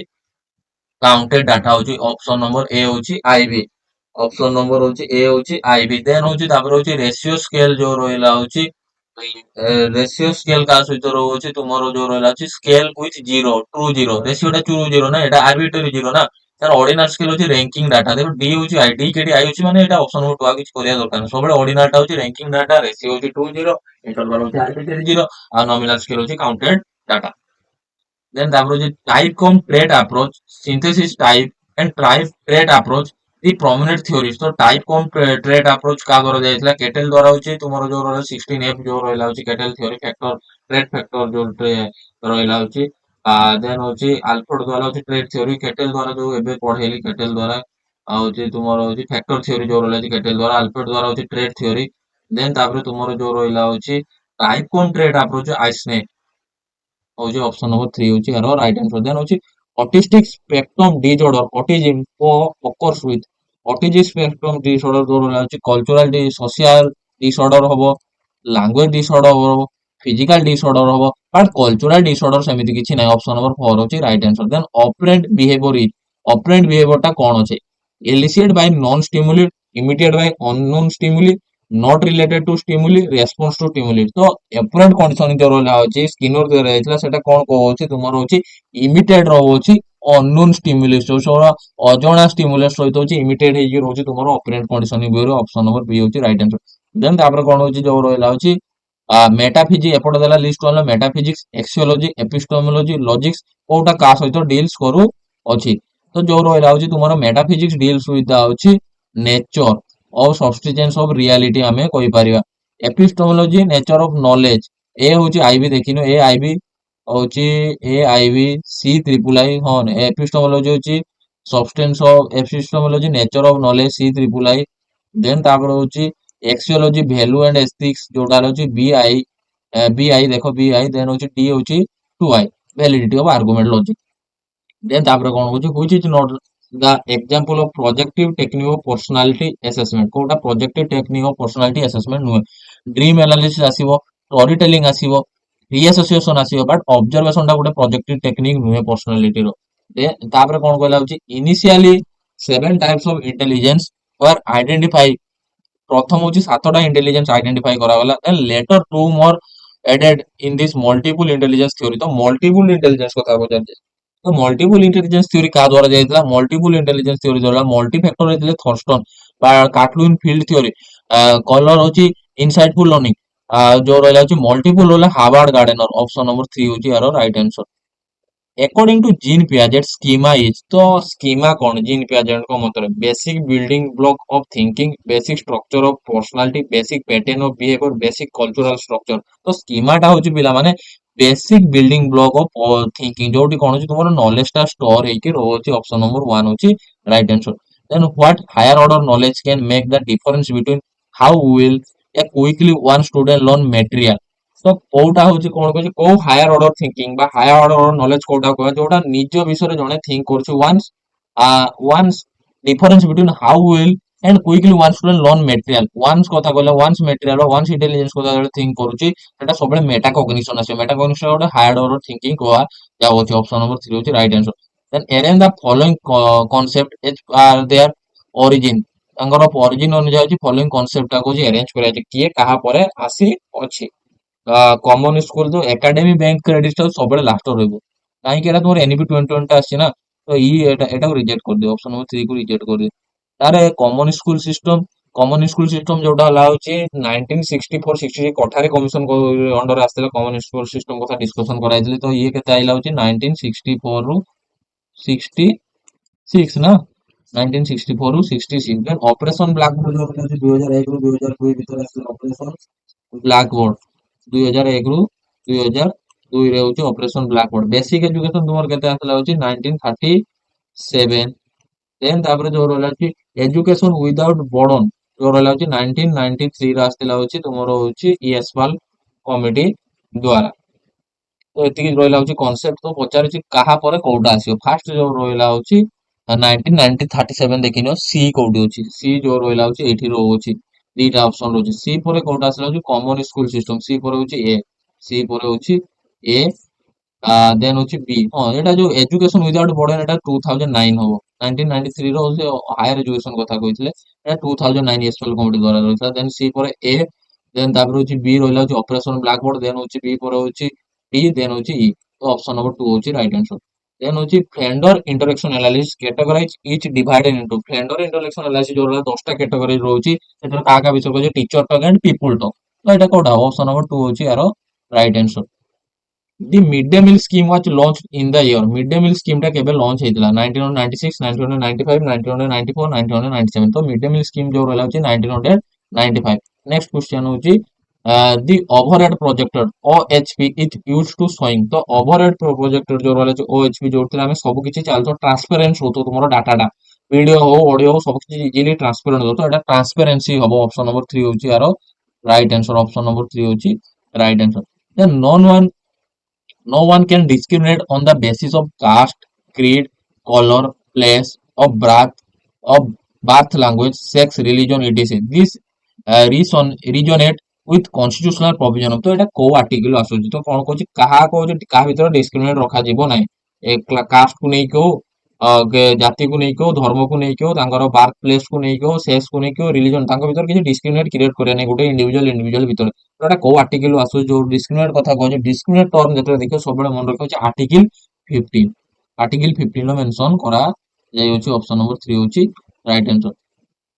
କାଉଣ୍ଟେଡ ଡାଟା ହଉଛି। ଅପସନ ନମ୍ବର ଏ ହଉଛି ଆଇଭି। ଅପସନ ନମ୍ବର ହଉଛି ଏ ହଉଛି ଆଇଭି। ଦେନ୍ ହଉଛି ତାପରେ ହଉଛି ରେସିଓ ସ୍କେଲ ଯୋଉ ରହିଲା ହଉଛି ରେସିଓ ସ୍କେଲ କାହା ସହିତ ରହୁଛି ତୁମର ଯୋଉ ରହିଲା ଅଛି scale with zero true zero ରେସିଓଟା ଟ୍ରୁ ଜିରୋ ନା ଏଟା ଆର୍ବିଟ୍ରାରି ଜିରୋ ନା ତାର ଅର୍ଡିନାଲ ସ୍କେଲ ହଉଛି ରାଙ୍କିଙ୍ଗ ଡାଟା ଦେଖ ଡି ହଉଛି ଆଇ ଡି କେଡି ଆଇ ହଉଛି ମାନେ ଏଟା ଅପସନ ନମ୍ବର ଟୁ ଆଉ କିଛି କରିବା ଦରକାର ନାହିଁ ସବୁବେଳେ ଅର୍ଡିନାଲ ଟା ହଉଛି ରାଙ୍କିଙ୍ଗ ଡାଟା ରେସିଓ ହଉଛି ଟ୍ରୁ ଜିରୋ ଇଣ୍ଟରଭାଲ ହଉଛି ଆର୍ବିଟ୍ରାରି ଜିରୋ ଆଉ ନମିନାଲ ସ୍କେଲ ହଉଛି କାଉଣ୍ଟେଡ ଡାଟା then ତାପରେ ହଉଛି type cum trait approach synthesis type and type trait approach the prominent theories ତ type cum trait approach କାହା ଦ୍ୱାରା ଯାଇଥିଲା କେଟେଲ ଦ୍ୱାରା ହଉଛି ତୁମର ଯୋଉ ରହିଲା 16F ଯୋଉ ରହିଲା ହଉଛି kettle theory factor trait factor ଯୋଉ ରହିଲା ହଉଛି then ହଉଛି ଆଲଫୋର୍ଡ ଦ୍ୱାରା ହଉଛି trait theory କେଟେଲ ଦ୍ୱାରା ଯୋଉ ଏବେ ପଢେଇଲି କେଟେଲ ଦ୍ୱାରା ଆଉ ହଉଛି ତୁମର ହଉଛି factor theory ଯୋଉ ରହିଲା ହଉଛି କେଟେଲ ଦ୍ୱାରା ଆଲଫୋର୍ଡ ଦ୍ୱାରା ହଉଛି trait theory then ତାପରେ ତୁମର ଯୋଉ ରହିଲା ହଉଛି type cum trait approach ଆଇସନେକ୍ ହଉଛି ଅପସନ ନମ୍ବର 3 ହଉଛି ଏହାର ରାଇଟ ଆନ୍ସର ଦେନ୍ ହଉଛି autistic spectrum disorder autism occurs with autism spectrum disorder ଯୋଉ ହଉଛି କଲଚରାଲ ସୋସିଆଲ ଡିସଅର୍ଡର ହବ ଲାଙ୍ଗୁଏଜ ଡିସଅର୍ଡର ହବ ଫିଜିକାଲ ଡିସଅର୍ଡର ହବ ବଟ କଲଚରାଲ ଡିସଅର୍ଡର ସେମିତି କିଛି ନାହିଁ ଅପସନ ନମ୍ବର 4 ହଉଛି right answer then operant behaviour is operant behaviour ଟା କଣ ଅଛି elicited by non stimuli imitated by unknown stimuli not related to stimuli response to stimuli ତ ଅପରେଣ୍ଟ କଣ୍ଡିସନିଂ ଯୋଉ ରହିଲା ଅଛି ସ୍କିନର ଦିଆଯାଇଥିଲା ଯାଇଥିଲା ସେଟା କଣ କହୁଛି ତୁମର ହଉଛି ଇମିଟେଡ ରହୁଛି ଅନନୋନ ଷ୍ଟିମୁଲସ ଯୋଉ ସବୁ ଅଜଣା ଷ୍ଟିମୁଲସ ସହିତ ହଉଛି ଇମିଟେଡ ହେଇକି ରହୁଛି ତୁମର ଅପରେଣ୍ଟ କଣ୍ଡିସନିଂ ବିହେଭିୟର ଅପସନ ନମ୍ବର ବି ହଉଛି ରାଇଟ ଆନ୍ସର ଦେନ୍ ତାପରେ କଣ ହଉଛି ଯୋଉ ରହିଲା ହଉଛି ମେଟାଫିଜିକ୍ସ ଏପଟେ ଦେଲା ଲିଷ୍ଟ ୱାନ ମେଟାଫିଜିକ୍ସ ଏକ୍ସିଓଲୋଜି ଏପିଷ୍ଟୋମୋଲୋଜି ଲଜିକ୍ସ କୋଉଟା କାହା ସହିତ ଡିଲ୍ସ କରୁ ଅଛି ତ ଯୋଉ ରହିଲା ହଉଛି ତୁମର ମେଟାଫିଜିକ୍ସ ଡିଲ୍ସ ୱିଥ ହଉଛି nature of substance of reality ଆମେ କହିପାରିବା epistemology nature of knowledge A ହଉଛି ଆଇବି ଦେଖିନୁ ଏ ଆଇବି ହଉଛି A I B C triple I ହଁ ଏପିଷ୍ଟୋମୋଲୋଜି ହଉଛି substance of epistemology nature of knowledge C triple I then ତାପରେ ହଉଛି ଏକ୍ସିଓଲୋଜି ଭ୍ୟାଲୁ ଆଣ୍ଡ ଏଥିକ୍ସ ଯୋଉଟା ହଉଛି ବି ଆଇ ଦେଖ ବି ଆଇ ଦେନ୍ ହଉଛି ଡି ହଉଛି two I validity of argument logic then ତାପରେ କଣ ହଉଛି which is not the example of projective technique of personality assessment କୋଉଟା projective technique of personality assessment ନୁହେଁ ଡ୍ରିମ analysis ଆସିବ story telling ଆସିବ reassociation ଆସିବ ବଟ୍ observation ଟା ଗୋଟେ projective technique ନୁହେଁ personality ର ତାପରେ କଣ କହିଲା ହଉଛି initially 7 types of intelligence were identified ପ୍ରଥମ ହଉଛି 7ଟା ଇଣ୍ଟେଲିଜେନ୍ସ ଆଇଡେଣ୍ଟିଫାଇ କରାଗଲା ଦେନ୍ letter 2 more added in this multiple intelligence theory ତ multiple intelligence କଥା ପଚାରିছে ତ ମଲ୍ଟିପୁଲ ଇଣ୍ଟେଲିଜେନ୍ସ ଥିଓରି କାହା ଦ୍ୱାରା ଯାଇଥିଲା ମଲ୍ଟିପୁଲ ଇଣ୍ଟେଲିଜେନ୍ସ ଥିଓରି ଦ୍ୱାରା ମଲ୍ଟି ଫ୍ୟାକ୍ଟର ହେଇଥିଲେ ଥର୍ଷ୍ଟନ ବା କାଟଲୁଇନ ଫିଲ୍ଡ ଥିଓରି କଲର ହଉଛି ଇନସାଇଟଫୁଲ ଲର୍ନିଂ ଯୋଉ ରହିଲା ହଉଛି ମଲ୍ଟିପୁଲ ରହିଲା ହାର୍ଭାର୍ଡ ଗାର୍ଡେନର ଅପସନ ନମ୍ବର 3 ହଉଛି ଏହାର right answer According to Jean Piaget, schema is तो schema कौन जीन पियाजेट को मतलब basic building block of thinking, basic structure of personality, basic pattern of behavior, basic cultural structure तो schema टा होची पिला माने basic building block of thinking जोटी कौन होची तुम्हारा knowledge टा store ହେଇକି ରହୁଛି option number 1 होची right answer then what higher order knowledge can make the difference between how will a quickly one student learn material ତ କୋଉଟା ହଉଛି କଣ କହୁଛି କୋଉ ହାୟର ଅର୍ଡର ଥିଙ୍କିଙ୍ଗ ବା ହାୟର ଅର୍ଡର ନଲେଜ କୋଉଟା କୁହା ଯୋଉଟା ନିଜ ବିଷୟରେ ଜଣେ ଥିଙ୍କ କରୁଛି one's difference between how will and quickly one student learn material one's କଥା କହିଲେ ୱାନ୍ସ ମେଟେରିଆଲ ବା ୱାନ୍ସ ଇଣ୍ଟେଲିଜେନ୍ସ କଥା ଯେତେବେଳେ ଥିଙ୍କ କରୁଛି ସେଟା ସବୁବେଳେ ମେଟାକଗ୍ନିସନ ଆସିବ ମେଟାକଗ୍ନିସନ ଗୋଟେ ହାୟର ଅର୍ଡର ଥିଙ୍କିଙ୍ଗ କୁହାଯାଉଛି ଅପସନ ନମ୍ବର 3 ହଉଛି right answer then arrange the following concept as are their origin ତାଙ୍କର ଅରିଜିନ ଅନୁଯାୟୀ ହଉଛି ଫଲୋଇଂ କନସେପ୍ଟ ଟାକୁ ହଉଛି ଆରେଞ୍ଜ କରାଯାଇଛି କିଏ କାହା ପରେ ଆସି ଅଛି କମନ ସ୍କୁଲ ଯୋଉ ଏକାଡେମୀ ବ୍ୟାଙ୍କ କ୍ରେଡିଟ ସବୁବେଳେ ଲାଷ୍ଟ ରହିବ କାହିଁକି ଏଟା ତୁମର ଏନଇପି 2020 ଟା ଆସିଛି ନା ତ ଏଟାକୁ ରିଜେକ୍ଟ କରିଦିଅ ଅପସନ ନମ୍ବର 3 କୁ ରିଜେକ୍ଟ କରିଦିଅ ତାର କମନ ସ୍କୁଲ ସିଷ୍ଟମ ଯୋଉଟା ହେଲା ହଉଛି 1964-66 କଠାରୀ କମିଶନ ଅଣ୍ଡର ଆସିଥିଲା କମନ ସ୍କୁଲ ସିଷ୍ଟମ କଥା ଡିସ୍କସନ କରାଯାଇଥିଲା ତ ଇଏ କେତେ ଆଇଲା ହଉଛି 1964 ରୁ 66 ନା 1964 ରୁ 66 ଦେନ୍ ଅପରେସନ ବ୍ଲାକ ବୋର୍ଡ ଯୋଉ ହଉଛି 2001 ରୁ 2002 ଭିତରେ ଆସିଥିଲା ଅପରେସନ ବ୍ଲାକ ବୋର୍ଡ 2001 ରୁ 2002 ରେ ହଉଛି operation black board basic education ତୁମର କେତେ ଆସିଲା ହଉଛି 1937 ଦେନ୍ ତାପରେ ଯୋଉ ରହିଲା ହଉଛି ଏଜୁକେସନ ୱିଦାଉଟ୍ ବର୍ଡନ ଯୋଉ ରହିଲା ହଉଛି 1993 ରେ ଆସିଥିଲା ହଉଛି ତୁମର ହଉଛି ଇଏସପାଲ କମିଟି ଦ୍ଵାରା ତ ଏତିକି ରହିଲା ହଉଛି କନସେପ୍ଟ ତ ପଚାରୁଛି କାହା ପରେ କୋଉଟା ଆସିବ ଫାଷ୍ଟ ଯୋଉ ରହିଲା ହଉଛି 1937 ଦେଖିନିଅ ସି କୋଉଠି ଅଛି ସି ଯୋଉ ରହିଲା ହଉଛି ଏଇଠି ରହୁଛି ଦିଟା ଅପସନ ରହୁଛି ସି ପରେ କୋଉଟା ଆସିଲା ହଉଛି କମନ ସ୍କୁଲ ସିଷ୍ଟମ ସି ପରେ ହଉଛି ଏ ସି ପରେ ହଉଛି ଏ ଦେନ୍ ହଉଛି ବି ହଁ ଏଟା ଯୋଉ ଏଜୁକେସନ ୱିଦାଉଟ୍ ବର୍ଡନ ଏଟା 2009 ହବ 1993 ର ହଉଛି ହାୟର ଏଜୁକେସନ କଥା କହିଥିଲେ ଏଟା 2009 ଏସପିଏଲ କମିଟି ଦ୍ୱାରା ରହିଥିଲା ଦେନ୍ ସି ପରେ ଏ देन तापर होची बी ରହିଲା होची ऑपरेशन ब्लैक बोर्ड देन होची बी पर होची डी देन होची ई तो ऑप्शन नंबर 2 होची राइट आंसर देन होची Flanders interaction analysis categorize each divided into Flanders interaction analysis जो 10टा कैटेगरी रहउची सेटर का विषय को टीचर टक एंड पीपल टक तो एटा कोडा ऑप्शन नंबर 2 होची यारो right answer The midday meal scheme was launched in the year. Midday meal scheme टा केबे लॉन्च हेतिला 1996, 1995, 1994, 1997 तो midday meal scheme जो रहला होची 1995. Next question होची the overhead projector OHP is used to showing तो overhead projector जो रहला होची OHP जो थिला हमें सब किछि चालतो ट्रांसपेरेंट होतो तुमरो डाटा टा वीडियो हो ऑडियो हो सब किछि इजीली ट्रांसपेरेंट होतो एटा ट्रांसपेरेंसी हबो ऑप्शन नंबर 3 होची यारो राइट आंसर ऑप्शन नंबर 3 होची right answer then no one can discriminate on the basis of caste, creed, color, place, of birth language, sex, religion, etc. This resonate with constitutional provision तो एटा को आर्टिकल आसुची तो कोन कहूची कहा भीतर डिस्क्रिमिनेट रखा जीवो नाही ए कास्ट को नहीं को जाति को नहीं को धर्म को नहीं को तांकर बार्थ प्लेस को नहीं को सेक्स को नहीं को रिलीजन तांकर भीतर किछि डिस्क्रिमिनेट क्रिएट करे नै गोटे इंडिविजुअल भीतर तो एटा को आर्टिकल आसु जो डिस्क्रिमिनेट कथा कहूची डिस्क्रिमिनेट टर्म जते देखियो सबले मन रखियो आर्टिकल 15 आर्टिकल 15 रो मेंशन करा जाय होची ऑप्शन नंबर 3 होची right answer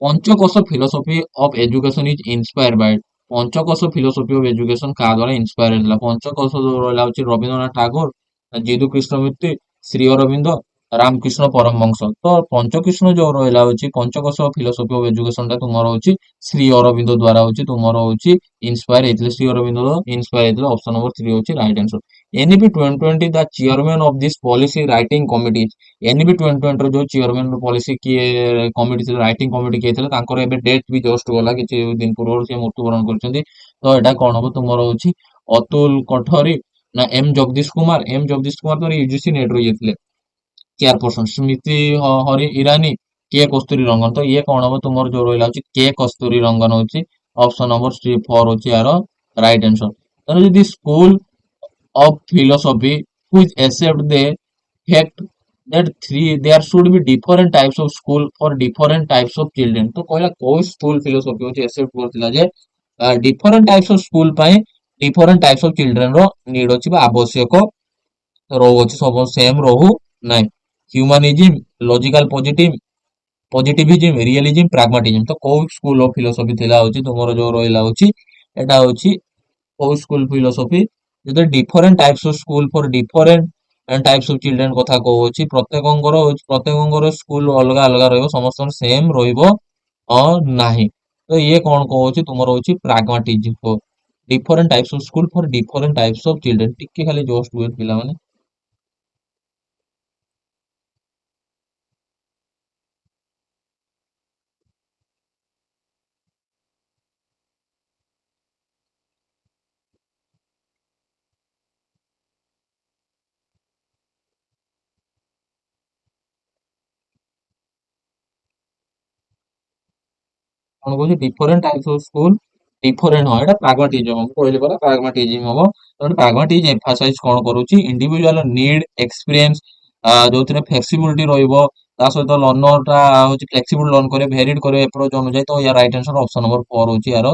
Panchakosha philosophy of education is inspire by Panchakosha philosophy of education का द्वारा इंस्पायर हैला पंचकोश रहला होची रविंद्रनाथ टागोर जीतू कृष्ण मित्ति श्री अरविंद रामकृष्ण परमहंस तो पंचकृष्ण जो रहला होची पंचकोश फिलोसफी ऑफ एजुकेशन ता तुमर होची श्री अरविंद द्वारा होची तुमर होची इंस्पायर हेतले श्री अरविंद इंस्पायर हेतले ऑप्शन नंबर 3 होची right answer NEP 2020 the chairman of this policy writing committee NEP 2020 रो जो चेयरमैन पॉलिसी की कमिटी थिले राइटिंग कमिटी के थिले तांकर एबे डेट भी जस्ट गला किछि दिन पूर्व से मृत्युवरण करछन्ती तो एटा कोन हो तुमर होची अतुल कठरी ना एम जगदीश कुमार तो यूजीसी नेट रो येथिले चेयरपर्सन स्मृति हरि ईरानी के कस्तूरी रंगन तो ये कौन हम तुम जो रहा के कस्तूरी रंगन होची ऑप्शन नंबर 4 होची यार राइट आंसर then यदि school of philosophy which accept the fact that there should be different types of school for different types of children तो कहला कोई स्कूल फिलोसफी होची एक्सेप्ट करथिला जे डिफरेंट टाइप्स ऑफ स्कूल पय डिफरेंट टाइप्स ऑफ चिल्ड्रन रो नीड होची बा आवश्यक रोची सब सेम रहू नै humanism logical positivism realism pragmatism तो कोई स्कूल ऑफ फिलोसफी थिला होची तुमरो जो रोइला होची एटा होची कोई स्कूल फिलोसफी जो different types of school for different types of children कथा कहूची प्रत्येकंकर स्कूल अलग अलग रहइबो समस्त सेम रहइबो नाही तो ये कौन कहूची तुमरो होची pragmatism different types of school for different types of children टिके खाली जस्ट वेट पिला माने कौन कहूची different types of school different हो एटा प्रैग्मेटिज्म हम कहले परा प्रैग्मेटिज्म हो तो प्रैग्मेटिज्म एम्फसाइज कौन करूची इंडिविजुअल नीड एक्सपीरियंस जोथिरे फ्लेक्सिबिलिटी रहइबो ता सहित लर्नर टा होची फ्लेक्सिबल लर्न करे वेरीड करे अप्रोच अनुसार तो या राइट आंसर ऑप्शन नंबर 4 होची यार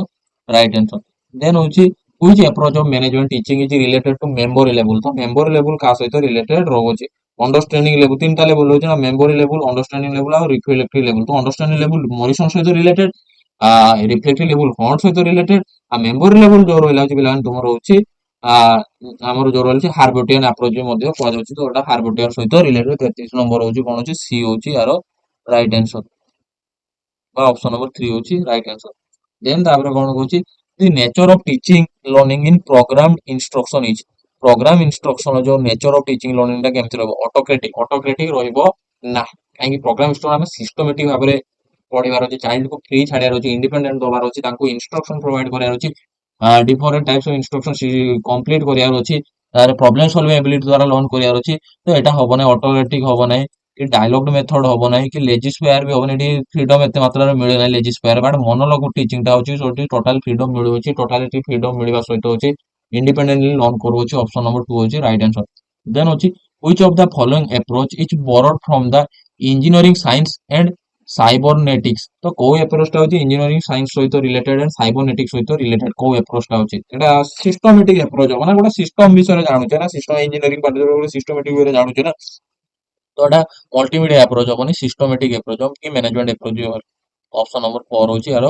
राइट आंसर देन होची which approach of management teaching is related to memory level तो मेमोरी लेवल का सहित रिलेटेड रहउची अंडरस्टैंडिंग लेवल तीनटा लेवल होची ना मेमोरी लेवल अंडरस्टैंडिंग लेवल और रिफ्लेक्टिव लेवल तो अंडरस्टैंडिंग लेवल मोरिसन सहित रिलेटेड रिफ्लेक्टिव लेवल हॉट सहित रिलेटेड आ मेमोरी लेवल जो रहला होची बिलान तुमरो होची ଆମର ଯୋଉ ରହିଛି ହାର୍ବେଟିଆନ ଆପ୍ରୋच ବି ମଧ୍ୟ କୁହାଯାଉଛି ତ ଏଟା ହାର୍ବେଟିଆନ ସହିତ ରିଲେଟେଡ 33 ନମ୍ବର ହଉଛି କଣ ଅଛି ସି ହଉଛି यार ରାଇଟ ଆନ୍ସର ବା ଅପସନ ନମ୍ବର 3 ହଉଛି ରାଇଟ ଆନ୍ସର ଦେନ୍ ତାପରେ କଣ କହୁଛି the nature of teaching learning in programmed instruction is program instruction जो नेचर ऑफ टीचिंग लर्निंग टा केमति रहबो ऑटोक्रेटिक रहइबो ना काहे प्रोग्राम इंस्ट्रक्शन हम सिस्टमैटिक भाबरे पढिबार अछि चाइल्ड को फ्री छाडियार अछि इंडिपेंडेंट दबार अछि तांको इंस्ट्रक्शन प्रोवाइड करियार अछि different types of instruction complete करियार अछि तार प्रॉब्लम सॉल्विंग एबिलिटी द्वारा लर्न करियार अछि तो एटा होबो नै ऑटोमेटिक होबो नै कि डायलॉग मेथड होबो नै कि लेजिस्फायर भी होबो नै फ्रीडम एते मात्रा रे मिले नै लेजिस्फायर बट मोनोलॉग टीचिंग टा होछि सोटी टोटल फ्रीडम मिलु अछि टोटलिटी फ्रीडम मिलबा सहित होछि इंडिपेंडेंटली लर्न करू अछि ऑप्शन नंबर 2 होछि राइट आंसर देन होछि which of the following approach is borrowed from the engineering science and cybernetics ତ କୋଉ ଆପ୍ରୋଚଟା ହଉଛି ଇଞ୍ଜିନିୟରିଂ ସାଇନ୍ସ ସହିତ ରିଲେଟେଡ ଏଣ୍ଡ ସାଇବରନେଟିକ୍ସ ସହିତ ରିଲେଟେଡ କୋଉ ଆପ୍ରୋଚଟା ହଉଛି ଏଟା ସିଷ୍ଟମେଟିକ ଆପ୍ରୋଚ ମାନେ ଗୋଟେ ସିଷ୍ଟମ ବିଷୟରେ ଜାଣୁଛେ ନା ସିଷ୍ଟମ ଇଞ୍ଜିନିୟରିଂ ପାଠରେ ଗୋଟେ ସିଷ୍ଟମେଟିକ ୱେରେ ଜାଣୁଛେ ନା ତ ଏଟା ମଲ୍ଟିମିଡିଆ ଆପ୍ରୋଚ ହବନି ସିଷ୍ଟମେଟିକ ଆପ୍ରୋଚ ହବ କି ମ୍ୟାନେଜମେଣ୍ଟ ଆପ୍ରୋଚ ଅପସନ ନମ୍ବର 4 ହଉଛି ଆର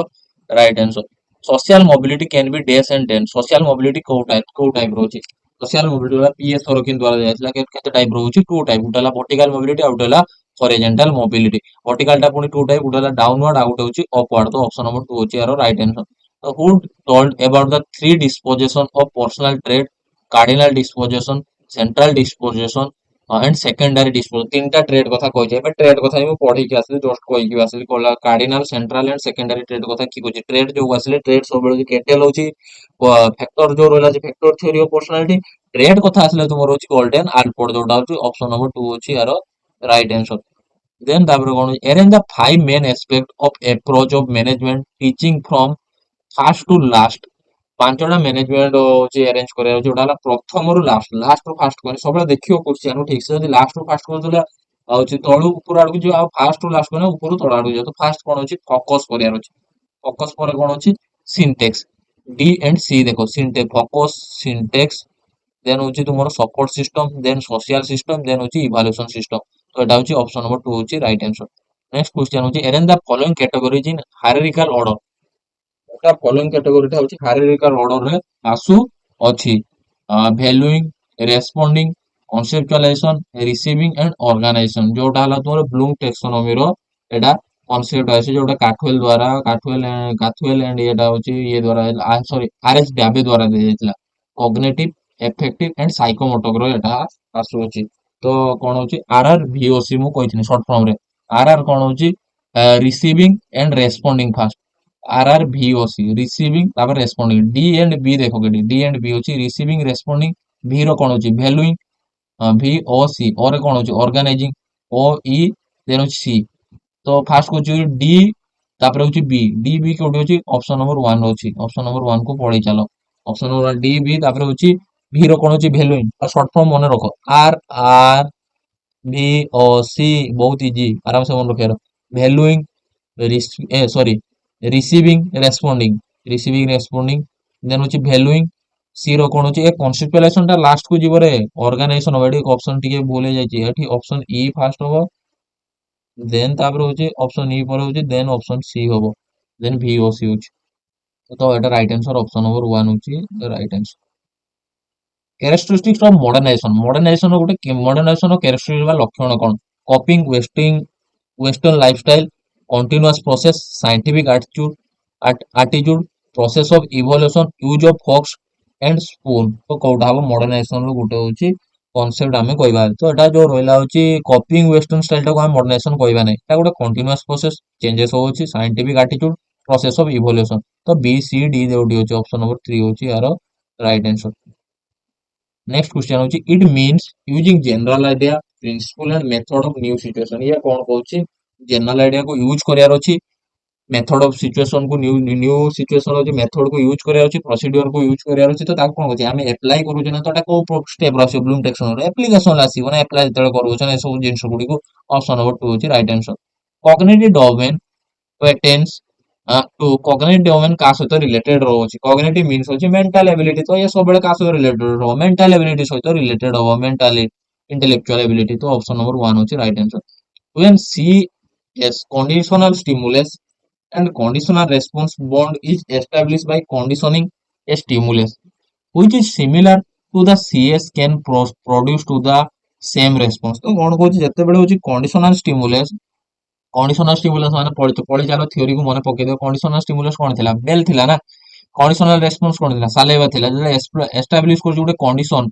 right answer social mobility can be डेस एंड डेन सोशल मोबिलिटी को टाइप रोची सोशल मोबिलिटी वाला पीएस थोरकिन द्वारा जायतला केते टाइप रोची टू टाइप उटाला वर्टिकल मोबिलिटी आउटला हॉरिजॉन्टल मोबिलिटी वर्टिकल टा पुनी टू टाइप उटाला डाउनवर्ड आउट होची अपवर्ड तो ऑप्शन नंबर 2 होची यार राइट आंसर तो who told about the three disposition of personal trade cardinal disposition central disposition and secondary disposal तीनटा ट्रेड कथा कहि एबे ट्रेड कथा ही पढ़ी के आसली जस्ट कहि के आसली Cola cardinal central and secondary trade कथा की कहि ट्रेड जो आसले ट्रेड सब बेले केटेल होची फैक्टर जो रहला जे factor theory of personality trait कथा आसले तुमर होची गोल्डन आल्पोर्ट जोटा होची ऑप्शन नंबर 2 होची यार राइट आंसर देन तापर कोन arrange the five main aspect of approach of management teaching from first to last ପାଞ୍ଚଟା ମ୍ୟାନେଜମେଣ୍ଟ ହଉଛି ଆରେଞ୍ଜ କରିବାର ଅଛି ଯୋଉଟା ହେଲା ପ୍ରଥମରୁ ଲାଷ୍ଟ ରୁ ଫାଷ୍ଟ କରି ସବୁବେଳେ ଦେଖିବ କ୍ୱେଶ୍ଚିନ୍ ଠିକ ସେ ଯଦି ଲାଷ୍ଟ ରୁ ଫାଷ୍ଟ କରିଦେଲେ ହଉଛି ତଳୁ ଉପର ଆଡକୁ ଯିବ ଆଉ ଫାଷ୍ଟ ରୁ ଲାଷ୍ଟ କଲେ ଉପରୁ ତଳ ଆଡକୁ ଯିବ ତ ଫାଷ୍ଟ କଣ ଅଛି ଫୋକସ କରିବାର ଅଛି ଫୋକସ ପରେ କଣ ଅଛି ସିଣ୍ଟେକ୍ସ ଡି ଏଣ୍ଡ ସି ଦେଖ ସିଣ୍ଟେକ୍ସ ଫୋକସ ସିଣ୍ଟେକ୍ସ ଦେନ୍ ହଉଛି ତୁମର ସପୋର୍ଟ ସିଷ୍ଟମ ଦେନ୍ ସୋସିଆଲ ସିଷ୍ଟମ ଦେନ୍ ହଉଛି ଇଭାଲୁଏସନ ସିଷ୍ଟମ ତ ଏଟା ହଉଛି ଅପସନ ନମ୍ବର 2 ହଉଛି ରାଇଟ ଆନ୍ସର ନେକ୍ସଟ କ୍ୱେଶ୍ଚିନ୍ ହଉଛି arrange the following categories in hierarchical order এটা ফলোইং ক্যাটাগরিটা হচ্ছে হায়ারার্কিক্যাল অর্ডরে আসু ଅଛି ভ্যালুইং রেসপন্ডিং কনসেপচুয়ালাইজেशन রিসিভিং এন্ড অর্গানাইজেशन जोटा हला तोर ब्लूम टेक्सोनॉमी रो एटा कॉन्सेप्ट आसी जोटा काठवेल एंड एटा होची ये द्वारा सॉरी आरएस डैबे द्वारा दे जायतला कॉग्निटिव एफेक्टिव एंड साइकोमोटर रो एटा आसु अछि तो कोन होची आरआर वीओसी मु कहिथिनि शॉर्ट फॉर्म रे आरआर कोन होची receiving end रेस्पोंडिंग fast RRVOC receiving तापर रेस्पोंडिंग डी एंड बी देखो के डी एंड बी होची रिसीविंग रेस्पोंडिंग V रो कोन होची वैल्यूइंग VOC और कोन होची ऑर्गेनाइजिंग OE देन होची C तो फास्ट को होची D तापर होची B D B कोड होची ऑप्शन नंबर 1 होची ऑप्शन नंबर 1 को पढी चलो ऑप्शन नंबर 1 D B तापर होची V रो कोन होची वैल्यूइंग और शॉर्ट फॉर्म मने रखो RRVOC बहुत इजी आराम से मन रखियो valuing sorry receiving responding then होची वैल्यूइंग सी रो कोन होची ए कॉन्सेप्चुअलाइजेशन टा लास्ट को जीवरे ऑर्गेनाइजेशन होबे ऑप्शन टिके भूले जाई छी एठी ऑप्शन ई फास्ट होबो देन तापर होची ऑप्शन ई पर होची देन ऑप्शन सी होबो देन VOC होची तो एटा राइट आंसर ऑप्शन नंबर 1 होची right answer characteristics of modernization characteristics बा लक्षण कोन copying western lifestyle continuous process scientific attitude process of evolution use of forks and spoon तो कोउटा हबो मॉडर्नाइजेशन रो गुटे होची कांसेप्ट हमें कहबा तो एटा जो रोइला होची कॉपिंग वेस्टर्न स्टाइल टा को हम मॉडर्नाइजेशन कहबा नै एटा गुटे कंटीन्यूअस प्रोसेस चेंजेस होची scientific attitude process of evolution तो बी सी डी देउटी होची ऑप्शन नंबर 3 होची यार राइट आंसर नेक्स्ट क्वेश्चन होची it means using general idea principle and method of new situation ये कोन कहूची जनरल आइडिया को यूज करियार अछि मेथड ऑफ सिचुएशन को न्यू सिचुएशन अछि मेथड को यूज करियार अछि प्रोसीड्यूर को यूज करियार अछि तो ताको कोन होची हमें अप्लाई करू जने तो एटा को स्टेप रासी ब्लूम टेक्सोन रे एप्लीकेशन लासी माने अप्लाई जतले करू जने सब जिंस गुडी को ऑप्शन नंबर 2 होची right answer cognitive domain pertains to cognitive domain का सहित रिलेटेड रहउछि कॉग्निटिव मींस होछि मेंटल एबिलिटी तो ये सब बेले का सहित रिलेटेड रहो मेंटल एबिलिटी सहित रिलेटेड हो मेंटल इंटेलेक्चुअल एबिलिटी तो ऑप्शन नंबर 1 होछि right answer when C yes conditional stimulus and conditional response bond is established by conditioning a stimulus which is similar to the CS can produce to the same response तो कोन कहूची जते बेले होची कंडीशनल स्टिमुलस माने पढि चालो थ्योरी को मने पके दे कंडीशनल स्टिमुलस कोन थिला बेल थिला ना कंडीशनल रेस्पॉन्स कोन थिला सालेवा थिला जे एस्टैब्लिश कर जोटे condition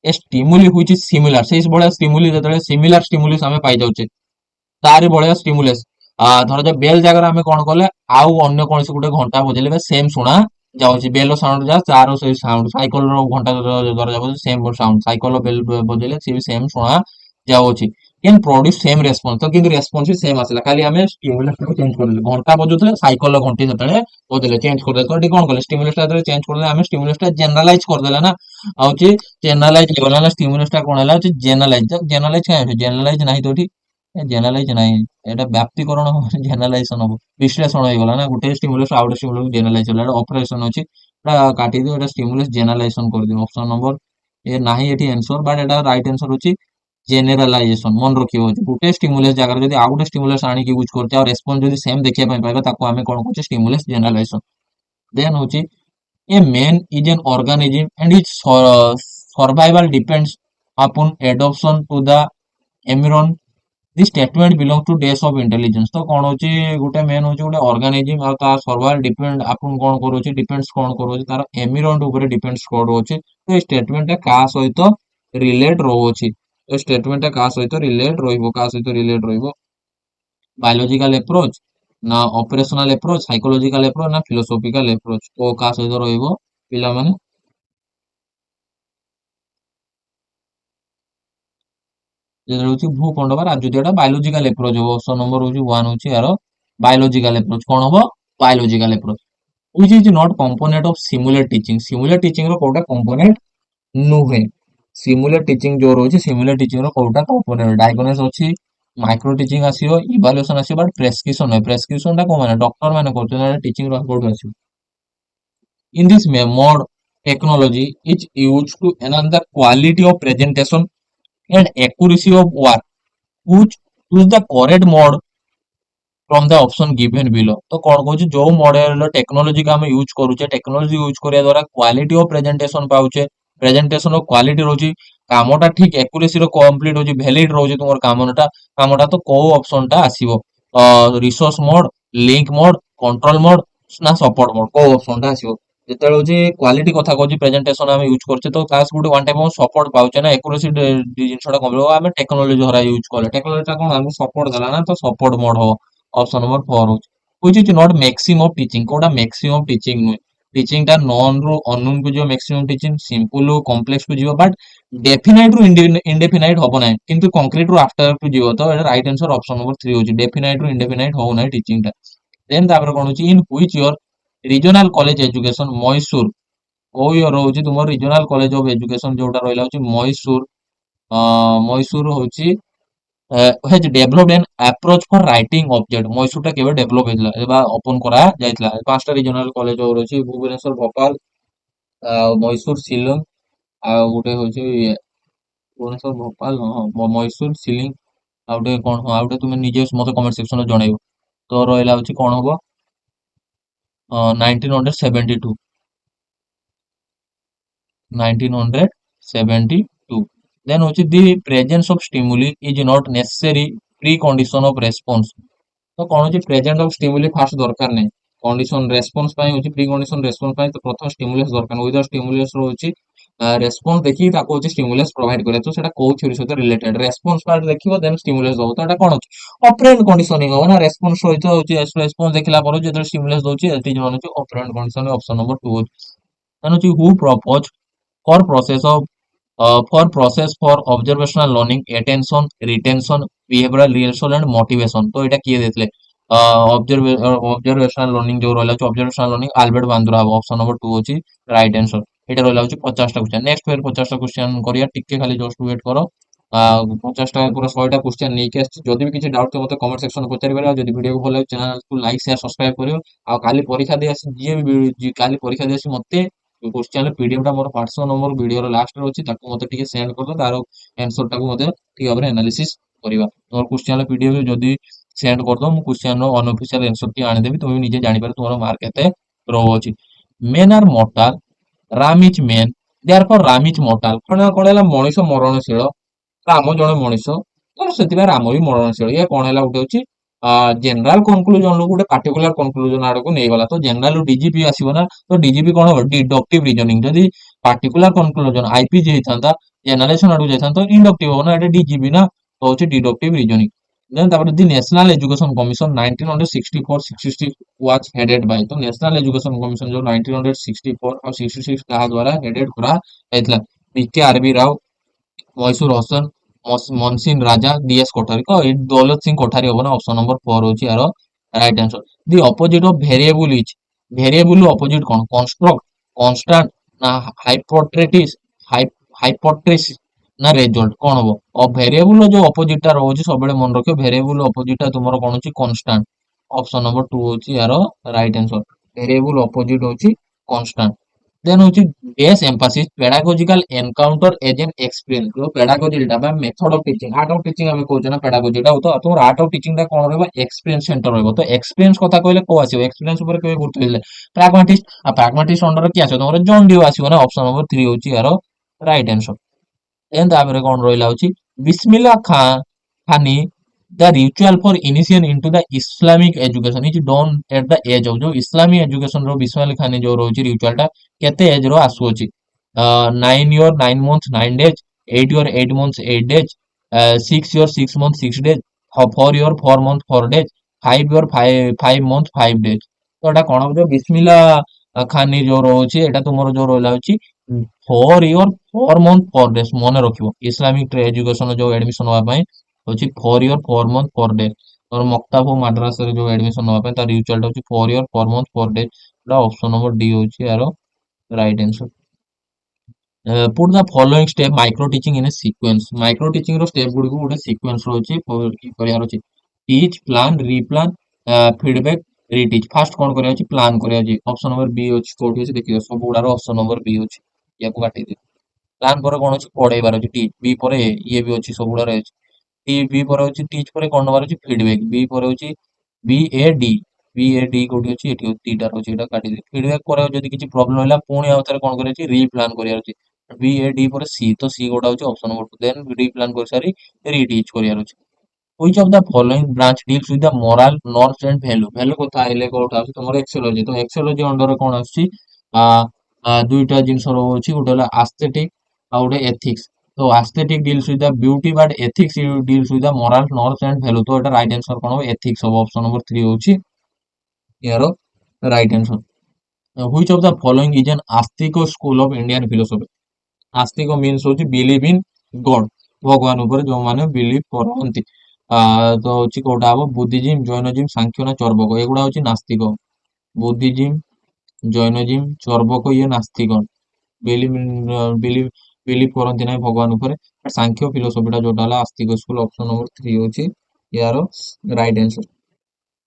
a stimuli which is similar सेस बडा स्टिमुली जतले सिमिलर स्टिमुलस हमें पाई जाउचे तारि बडा स्टिमुलस धर जे बेल जगह हमें कोन करले आउ अन्य कोनसी गुटे घंटा बजेले बे सेम सुना जाउची बेल साउंड जा चारो से साउंड साइकिल रो घंटा धर जाबो सेम साउंड साइकिल बेल बजेले से भी सेम सुना जाउची कैन प्रोड्यूस सेम रेस्पॉन्स तो किंतु रेस्पॉन्स भी सेम आसला खाली हमें स्टिमुलस को चेंज करले घंटा बजुतले साइकिल रो घंटी जतले बजेले चेंज कर दे तो टी कोन करले स्टिमुलस ता चेंज करले हमें स्टिमुलस ता जनरलाइज कर देला ना आउची जनरलाइज करला स्टिमुलस ता कोन हला जनरलाइज काय जनरलाइज नाही तो ठी ଜେନେରାଲାଇଜ ନାହିଁ, ଏଇଟା ବ୍ୟାପ୍ତିକରଣ ହବ ଜେନେରାଲାଇଜେସନ ହବ, ବିଶ୍ଳେଷଣ ହେଇଗଲା ନା, ଗୋଟେ ଷ୍ଟିମୁଲସ୍ ଆଉ ଗୋଟେ ଷ୍ଟିମୁଲସ୍ ଜେନେରାଲାଇଜ ହେଲା, ଏଟା ଅପରେସନ ଅଛି, ଏଟା କାଟିଦିଅ, ଏଟା ଷ୍ଟିମୁଲସ୍ ଜେନେରାଲାଇଜେସନ କରିଦିଅ, ଅପସନ ନମ୍ବର ଏ ନାହିଁ ଏଠି ଆନ୍ସର, ବଟ୍ ଏଟା ରାଇଟ୍ ଆନ୍ସର ହଉଛି ଜେନେରାଲାଇଜେସନ। ମନେ ରଖିବ ହଉଛି ଗୋଟେ ଷ୍ଟିମୁଲସ୍ ଜାଗାରେ ଯଦି ଆଉ ଗୋଟେ ଷ୍ଟିମୁଲସ୍ ଆଣିକି ୟୁଜ କରୁଛେ ଆଉ ରେସ୍ପନ୍ସ ଯଦି ସେମ୍ ଦେଖିବା ପାଇଁ ପାଇବା ତାକୁ ଆମେ କଣ କହୁଛେ ଷ୍ଟିମୁଲସ୍ ଜେନେରାଲାଇଜେସନ। ଦେନ୍ ହଉଛି a man is an organism and its survival depends upon adaptation to the environment. This statement belongs to days of intelligence। तो कौन होची गोटे मेन होची गोटे ऑर्गेनिज्म और ता सर्वाइवल डिपेंड आपन कौन करूची डिपेंड्स कौन करूची तार एनवायरनमेंट ऊपर डिपेंड्स करूची। तो ये स्टेटमेंट का सहित रिलेट रहउची, तो स्टेटमेंट का सहित रिलेट रहइबो, का सहित रिलेट रहइबो बायोलॉजिकल अप्रोच ना ऑपरेशनल अप्रोच, साइकोलॉजिकल अप्रोच ना फिलोसॉफिकल अप्रोच, तो का सहित रहइबो पिला माने যেটা হচ্ছে ভূখণ্ড বা রাজ্য দিয়ে বায়োলজিক্যাল এপ্রোচ হবো। অপশন নম্বর হচ্ছে ওয়ান হচ্ছে আর বায়োলজিক্যাল এপ্রোচ কোন হবো biological approach which is not component of similar teaching। similar teaching ର କୋଉଟା component ନୁହେଁ। similar teaching ଯୋଉ ରହୁଛି similar teaching ର କୋଉଟା component diagnosis ଅଛି, ମାଇକ୍ରୋ ଟିଚିଂ ଆସିବ, ଇଭାଲୁଏସନ ଆସିବ, ବଟ୍ ପ୍ରେସକ୍ରିପସନ ନାହିଁ। ପ୍ରେସକ୍ରିପସନ ଟା କୋଉ ମାନେ ଡକ୍ଟର ମାନେ କରୁଛନ୍ତି, ଟିଚିଂ ର କୋଉଠୁ ଆସିବ। in this mode technology is used to enhance the quality of presentation and accuracy of work। choose the correct mode from the option given below। तो कौन कहूँ जो मॉडल टेक्नोलॉजी का हम यूज करूचे, टेक्नोलॉजी यूज करिया द्वारा क्वालिटी ऑफ प्रेजेंटेशन पाउचे, प्रेजेंटेशन ऑफ क्वालिटी रोची, कामटा ठीक एक्यूरेसी रो कंप्लीट होची, वैलिड रोची तुमर कामटा तो को ऑप्शन टा आसीबो resource mode, link mode, control mode ना सपोर्ट मोड, को ऑप्शन टा आसीबो। ଯେତେବେଳେ ହଉଛି କ୍ୱାଲିଟି କଥା କହୁଛି ପ୍ରେଜେଣ୍ଟେସନ ଆମେ ୟୁଜ କରୁଛେ ତ ତା ଗୋଟେ ୱାନ୍ ଟାଇମ୍ ସପୋର୍ଟ ପାଉଛେ ନା ଏକୁରେସି ଜିନିଷଟା କମିବ, ଆମେ ଟେକ୍ନୋଲୋଜି ଧରା ୟୁଜ କଲେ ଟେକ୍ନୋଲୋଜି ଟା କଣ ଆମକୁ ସପୋର୍ଟ ଦେଲା ନା, ତ ସପୋର୍ଟ ମୋଡ ହବ। ଅପସନ ନମ୍ବର 4 ହଉଛି which is not maximum of teaching। କୋଉଟା maximum teaching ନୁହେଁ, ଟିଚିଂ ଟା ନନ୍ ରୁ ଅନନୋନ୍ କୁ ଯିବ, maximum teaching ସିମ୍ପଲ ରୁ କମ୍ପ୍ଲେକ୍ସ କୁ ଯିବ, ବଟ୍ ଡେଫିନାଇଟ ରୁ ଇନଡେଫିନାଇଟ ହବ ନାହିଁ, କିନ୍ତୁ କଂକ୍ରିଟ ରୁ ଆବଷ୍ଟ୍ରାକ୍ଟ କୁ ଯିବ। ତ ଏଟା ରାଇଟ୍ ଆନ୍ସର ଅପସନ ନମ୍ବର 3 ହଉଛି, ଡେଫିନାଇଟ ରୁ ଇନଡେଫିନାଇଟ ହଉ ନାହିଁ ଟିଚିଂ ଟା। ଦେନ୍ ତାପରେ କଣ ହଉଛି in which year regional college education Mysore, କୋଉ ଇୟର ହଉଛି ତୁମର ରିଜନାଲ କଲେଜ ଅଫ ଏଜୁକେସନ ଯୋଉଟା ରହିଲା ହଉଛି ମହୀଶୂର। ମହୀଶୂର ହଉଛି has developed an approach for writing object। ମହୀଶୂରଟା କେବେ ଡେଭଲପ ହେଇଥିଲା ବା ଓପନ କରା ଯାଇଥିଲା। ପାଞ୍ଚଟା ରିଜନାଲ କଲେଜ ରହୁଛି ଭୁବନେଶ୍ୱର, ଭୋପାଳ, ଆଉ ମହୀଶୂର, ଶିଲଂ, ଆଉ ଗୋଟେ ହଉଛି ଭୁବନେଶ୍ୱର, ଭୋପାଳ, ମହୀଶୂର, ଶିଲିଂ, ଆଉ ଗୋଟେ କଣ, ଆଉ ଗୋଟେ ତୁମେ ନିଜେ ମତେ କମେଣ୍ଟ ସେକ୍ସନରେ ଜଣେଇବ। ତ ରହିଲା ହଉଛି କଣ ହବ 1972, 1972। then ହଉଛି the presence of stimuli is not necessary precondition of response। तो कौन होची प्रेजेंट ऑफ स्टिमुली फास्ट दरकार नहीं, कंडीशन रेस्पॉन्स पाई होची प्री कंडीशन रेस्पॉन्स पाई तो प्रथम स्टिमुलस दरकार, विदाउट स्टिमुलस रो होची रेस्पॉन्स देखि ताको होची स्टिमुलस प्रोवाइड करे। तो सेटा कोउ थ्योरी सहित रिलेटेड, रेस्पॉन्स पार्ट देखिबो देन स्टिमुलस दो, तो एटा कोन होची ऑपरेंट कंडीशनिंग हो ना, रेस्पॉन्स सहित होची रेस्पॉन्स देखिला पर जेते स्टिमुलस दोची एटी जन होची ऑपरेंट कंडीशन। ऑप्शन नंबर 2 होची देन होची who propose for process of for process for observational learning attention retention behavioral rehearsal and motivation। तो एटा किए देतले ऑब्जर्वेशनल लर्निंग जो रहला observational learning Albert Bandra. Option number 2 होची राइट आंसर। एटा रहला होची 50 टा क्वेश्चन। नेक्स्ट फिर 50 टा क्वेश्चन करिया, टिके खाली जस्ट वेट करो। 50 टा पूरा 100 टा क्वेश्चन नेके आछि, जदि भी किछि डाउट तो मते कमेंट सेक्शन में पचारि बेला, जदि वीडियो को भल लागे चैनल को लाइक शेयर सब्सक्राइब करियो। आ काली परीक्षा दे आसी जे काली परीक्षा दे आसी मते क्वेश्चन पीडीएफ टा मोर WhatsApp नंबर वीडियो रो लास्ट रे अछि, ताको मते टिके सेंड कर दो, तारो आंसर टाको मते ठीक भाबरे एनालिसिस करिवा। तोर क्वेश्चन पीडीएफ जदि सेंड कर दो, मु क्वेश्चन रो अनऑफिशियल आंसर टी आनि देबी, तुमे निजे जानि पारे तुम्हारो मार्क केते रहउ अछि। Men are mortal, Ram is man, therefore Ram is mortal. कोन कोन हला मनुष्य मरणशील, राम जणे मनुष्य, तो सेतिबा राम भी मरणशील। ये कोन हला उठे अछि जनरल कंक्लूजन लो गुटे पार्टिकुलर कंक्लूजन आड़ को नहीं गला, तो जनरल डीजीपी आसीबो ना, तो डीजीपी कोन हो डिडक्टिव रीजनिंग। जदि पार्टिकुलर कंक्लूजन आईपीजी हेतांता जनरेशन आड़ जायतांता तो इंडक्टिव हो ना, एटा डीजीपी ना, तो होची डिडक्टिव रीजनिंग। देन तापर the national education commission 1964-66 was headed by. तो नेशनल एजुकेशन कमिशन जो 1964 और 66 का द्वारा हेडेड करा जायतला पीके आरबी राव, মহীশূর হোসেন, মনসিন রাজা, ডিএস কোঠারি। তো এই দৌলত সিং কোঠারি হবো না, অপশন নম্বর 4 হচ্ছে আর right answer. The opposite of variable is, variable opposite কোন, কনস্ট্রাক্ট, কনস্ট্যান্ট না হাইপোথেটিস, হাইপোথেসিস ना रेजल्ट कौन हम और भेरिएबल जो अपोजिटा रोचे सब मन रख भेरिएबल अपोजिटा तुम कौन हो कन्स्टांट ऑप्शन नंबर 2 होची यार राइट आंसर वेरिएबल अपोजिट होची कांस्टेंट देन होची base emphasis pedagogical encounter as an experience जो पेडागोजी टा बा method of teaching art of teaching हम कहउछ ना पेडागोजी टा तो तुम आर्ट ऑफ टीचिंग टा कोन रहबो एक्सपीरियंस सेंटर रहबो तो एक्सपीरियंस कथा कहले को आसीबो एक्सपीरियंस ऊपर केबे गुरुत्व देले प्रैग्मेटिस्ट आ प्रैग्मेटिस्ट अंडर की आसीबो तमरो जॉन डियो आसीबो ना ऑप्शन नंबर 3 होची यार राइट आंसर एंड तापर कौन रहा होची Bismillah Khan Khani the ritual for initiation into the Islamic education is done at the age of जो इस्लामिक एजुकेशन रो बिस्मिल्लाह खानी जो रोची रिचुअल टा केते एज रो आसुची 9 year 9 months 9 days 8 year 8 months 8 days 6 year 6 months 6 days 4 year 4 month 4 days 5 year 5 month 5 days तो एटा कोन जो बिस्मिल्लाह खानी जो रोची एटा तुमरो जो रोला होची 4 ईयर 4 मंथ 4 डेज मन रखिबो इस्लामिक एजुकेशन जो एडमिशन होवा पई होची 4 ईयर 4 मंथ 4 डेज और मक्ताबो माद्रासा रे जो एडमिशन होवा पई तार रिजल्ट होची 4 ईयर 4 मंथ 4 डेज एटा ऑप्शन नंबर डी होची यार right answer put the following step micro teaching in a sequence micro teaching रो स्टेप गुडी को गोटे सीक्वेंस रोची करियार अछि teach plan replan feedback reteach first कोन करिया अछि प्लान करिया अछि ऑप्शन नंबर बी होची कोठी अछि देखियो सब गुडार ऑप्शन नंबर बी होची या को काटी दे प्लान पर कोन अछि पढेबार अछि टीच बी पर ये भी अछि सब गुडार अछि टी बी पर अछि टीच पर कोन नंबर अछि फीडबैक बी पर अछि B A D B A D कोठी अछि एठी तीटा अछि एटा काटी दे फीडबैक पर जदी किछि प्रॉब्लम होला पुणी आउथरे कोन करिया अछि रीप्लान करिया अछि बी ए डी पर सी तो सी गोटा अछि ऑप्शन नंबर 2 देन रीप्लान कर सारी रीटीच करिया अछि which of the following branch deals with the moral norms and value କଥା आइले कोठा ଅଛି ତମର ଏକ୍ସୋଲୋଜି ତ ଏକ୍ସୋଲୋଜି ଅଣ୍ଡରରେ କଣ ଆସୁଛି ଆ ଦୁଇଟା ଜିନିଷ ରହୁଛି ଗୋଟେ ହେଲା ଆସ୍ଥେଟିକ୍ ଆଉ ଗୋଟେ ଏଥିକ୍ସ ତ aesthetic deals with the beauty but ethics deals with the moral norms and value ତ ଏଟା ରାଇଟ आंसर କଣ ହବ ଏଥିକ୍ସ ହବ ଅପସନ ନମ୍ବର 3 ହଉଛି ଏହାର right answer which of the following is an Astik school of Indian philosophy Astik means होची बिलीव इन गॉड भगवान ऊपर जो माने बिलीव करନ୍ତି तो होची कोटा हबो बुद्धिज्म जैनिज्म सांख्य ना चर्वक एगुडा होची नास्तिक बुद्धिज्म जैनिज्म चर्वक ये नास्तिक बिलीव बिलीव बिलीव करନ୍ତି नाही भगवान ऊपर सांख्य फिलोसफी टा जोटा हला आस्तिक स्कूल ऑप्शन नंबर 3 होची यार राइट आंसर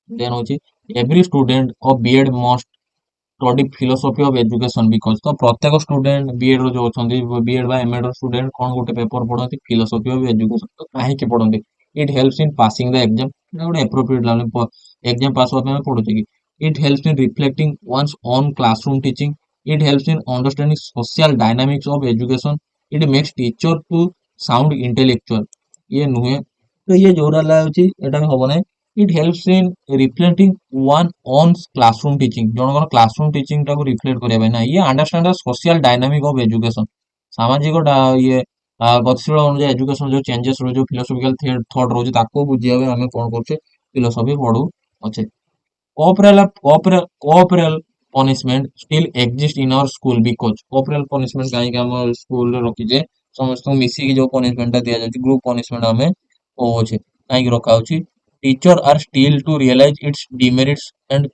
देन होची every student of B Ed must study philosophy of education because तो प्रत्येक स्टूडेंट बीएड रो जो अछंती बीएड बा एमएड रो स्टूडेंट कोन गोटे पेपर पढंती फिलोसफी ऑफ एजुकेशन तो काहे के पढंती it helps in passing the exam गोटे एप्रोप्रिएट लेवल एग्जाम पास होबा में पढुचे कि it helps in reflecting one's own classroom teaching it helps in understanding social dynamics of education it makes teacher to sound intellectual ये नुहे तो ये जोरा लाउची एटा होबो नै it helps in reflecting one on classroom teaching जनकर क्लासरूम टीचिंग टाको रिफ्लेक्ट करिया ना ये understand the social dynamic of education सामाजिक ये गतिशील अनुसार एजुकेशन जो चेंजेस रो जो फिलोसॉफिकल थॉट रो ताको बुझिया बे हमें कोन करछे फिलोसॉफी पढू अच्छे corporal punishment still exist in our school because corporal punishment काहे के हम स्कूल रे रखी जे समस्त मिसी की जो पनिशमेंट दिया जाय ग्रुप पनिशमेंट हमें ओ छे काहे के रखा होची teacher are still to realise it's demerits and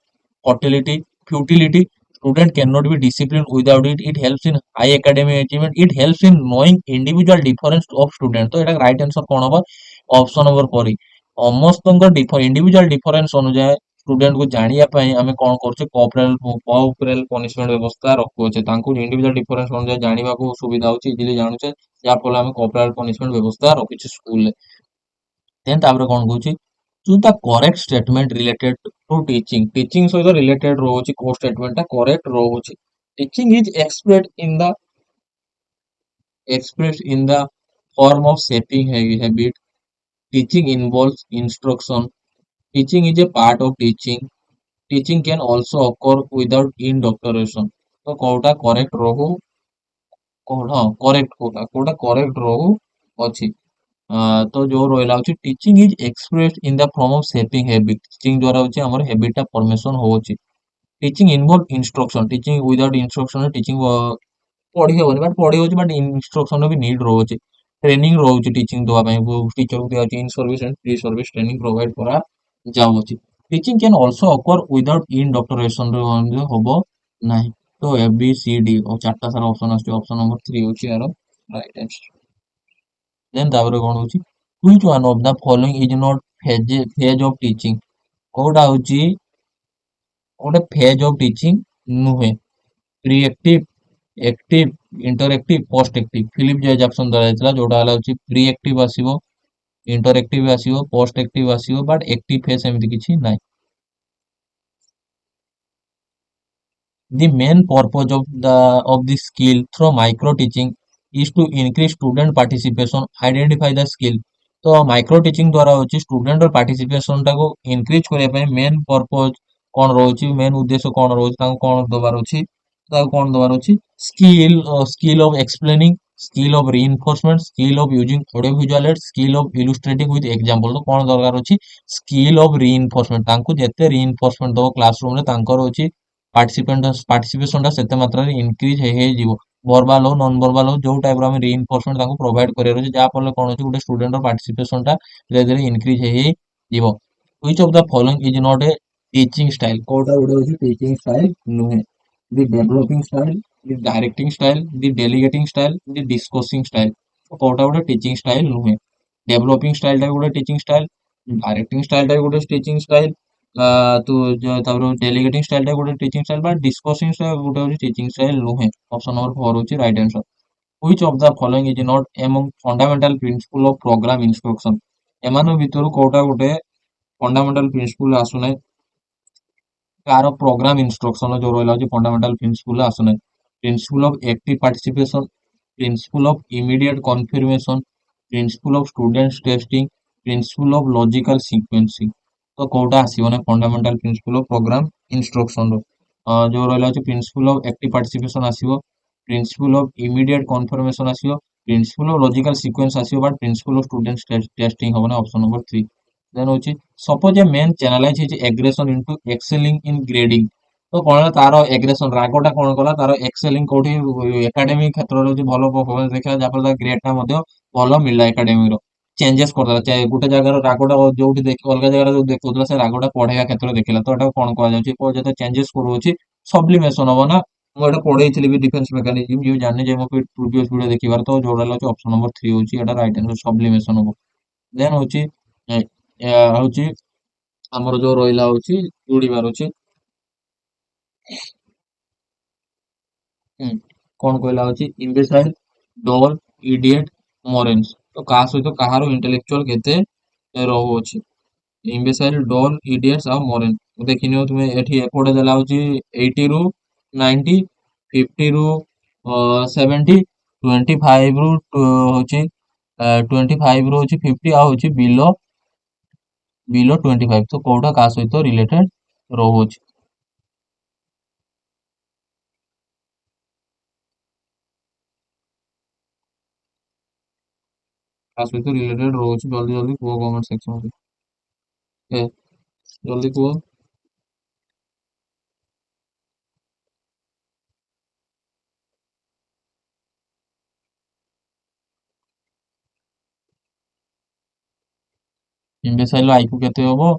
futility student cannot be disciplined without it it helps in high academic achievement it helps in knowing individual difference of student तो एटा राइट आंसर कोन होबो ऑप्शन नंबर 4 समस्तଙ୍କ इंडिविजुअल डिफरेंस अनुसार स्टूडेंट को जानिया पई हमें कोन करछे कोऑपरेल पनिशमेंट व्यवस्था रखु छे तांको इंडिविजुअल डिफरेंस अनुसार जानिबा को सुविधा होची इजिली जानु छे या फल हमें कोऑपरेल पनिशमेंट व्यवस्था रखि छे स्कूल देन तापर कोन कहूची choose the correct statement related to teaching teaching सहित रिलेटेड रोची को स्टेटमेंट टा करेक्ट रोची teaching is expressed in the form of shaping habit teaching involves instruction teaching is a part of teaching teaching can also occur without indoctrination तो कोटा करेक्ट रोहु हाँ करेक्ट कोटा कोटा करेक्ट रोहु अछि तो जो रोइला होची teaching is expressed in the form of shaping habit teaching द्वारा होची हमर हैबिट टा फॉर्मेशन होची teaching involve instruction teaching without instruction teaching पढ़ी होबनी बट पढ़ी होची बट इंस्ट्रक्शन भी नीड रोची ट्रेनिंग रोची टीचिंग दवा पई टीचर को दिया in service and free service training provide करा जाउची teaching can also occur without इंडक्टरेशन रे होबो नाही तो ए बी सी डी और चारटा सारा ऑप्शन आछे ऑप्शन नंबर 3 होची यार राइट आंसर देन तापर कौन होची which one of the following is not phase of teaching कोडा होची गोटे फेज ऑफ टीचिंग नुहे preactive active interactive post active Philip J Jackson द्वारा होता जोटा हला होची प्रीएक्टिव आसीबो इंटरएक्टिव आसीबो पोस्ट एक्टिव आसीबो बट एक्टिव फेज एमती किछि नाही The main purpose of this skill through micro teaching is to increase student participation, identify the skill. तो माइक्रो टीचिंग द्वारा होची स्टूडेंट और पार्टिसिपेशन टाको इंक्रीज करिया पय मेन पर्पस कोन रहउची मेन उद्देश्य कोन रहउची ताको कोन दबार अछि ताको कोन दबार अछि skill of explaining skill of reinforcement skill of using audio visual add skill of illustrating with example तो कोन दरकार अछि स्किल ऑफ रीइंफोर्समेंट तांको जेते रीइंफोर्समेंट दो क्लासरूम रे तांकर होची पार्टिसिपेशन सेते मात्रा रे इंक्रीज हे जीवो वर्बल हो नॉन वर्बल हो जो टाइप रो हम रीइंफोर्समेंट ताको प्रोवाइड करियर अछि जा फल कोन अछि गुटे स्टूडेंट रो पार्टिसिपेशन टा धीरे धीरे इंक्रीज हे जीवो which of the following is not a teaching style कोटा गुटे अछि टीचिंग स्टाइल नुहे the developing style the directing style the delegating style the discussing style कोटा गुटे टीचिंग स्टाइल नुहे डेवलपिंग स्टाइल टा गुटे टीचिंग स्टाइल डायरेक्टिंग स्टाइल टा गुटे टीचिंग स्टाइल तो तापर डेलीगेटिंग स्टाइल टा गुटे टीचिंग स्टाइल बा डिस्कसिंग स्टाइल गुटे होची टीचिंग स्टाइल नुहे ऑप्शन नंबर 4 होची right answer which of the following is not among fundamental principle of program instruction एमानो भितरु कोटा गुटे फंडामेंटल प्रिंसिपल आसुनै कार प्रोग्राम इंस्ट्रक्शन जो रहला होची फंडामेंटल प्रिंसिपल आसुनै principle of active participation principle of immediate confirmation principle of students testing principle of logical sequencing तो कोटा आसीबो ना fundamental principle of program instruction रो जो रहला होची प्रिंसिपल ऑफ एक्टिव पार्टिसिपेशन आसीबो प्रिंसिपल ऑफ इमीडिएट कन्फर्मेशन आसीबो प्रिंसिपल ऑफ लॉजिकल सीक्वेंस आसीबो but principle of students testing होबो ना ऑप्शन नंबर 3 देन होची suppose a man channelize his aggression into excelling in grading तो कोन तारो एग्रेशन रागोटा कोन कला तारो एक्सेलिंग कोठी एकेडमिक क्षेत्र रो जे भलो परफॉर्मेंस देखा जापर ग्रेड टा मध्ये भलो मिलला एकेडमिक रो चेंजेस करदेला गोटे जगार रागोटा जोठी देख अलग जगार जो देखौतला से रागोटा पढ़ेगा क्षेत्र देखिला तो एटा कोन कहला जाउची को जते चेंजेस करूची सब्लिमेशन हबो ना ମୁଁ ଏଟା ପଢେଇଥିଲି ବି डिफेंस मेकानिज्म जो जानि जे मो प्रीवियस वीडियो देखिबार तो जोडाला होची ऑप्शन नंबर 3 होची एटा राइट आंसर सब्लिमेशन हबो देन होची होची हमर जो रोइला होची जोड़ीबार होची कोन कहला होची इम्बेसाइल डॉल इडियट मोरेन्स तो का सहित कहारो इंटेलेक्चुअल केते रहू अछि इम्बेसाइल डॉल इडियट्स आ मोरेन देखिनियो तुमे एठी एपोडे देला होची 80 रु 90 50 रु 70 25 रु होची 25 रु होची 50 आ होची बिलो 25 तो कोडा का सहित रिलेटेड रहू अछि का सहित रिलेटेड रहू अछि जल्दी जल्दी को कमेंट सेक्शन रे जल्दी को इम्बेसाइल आईक्यू केते होबो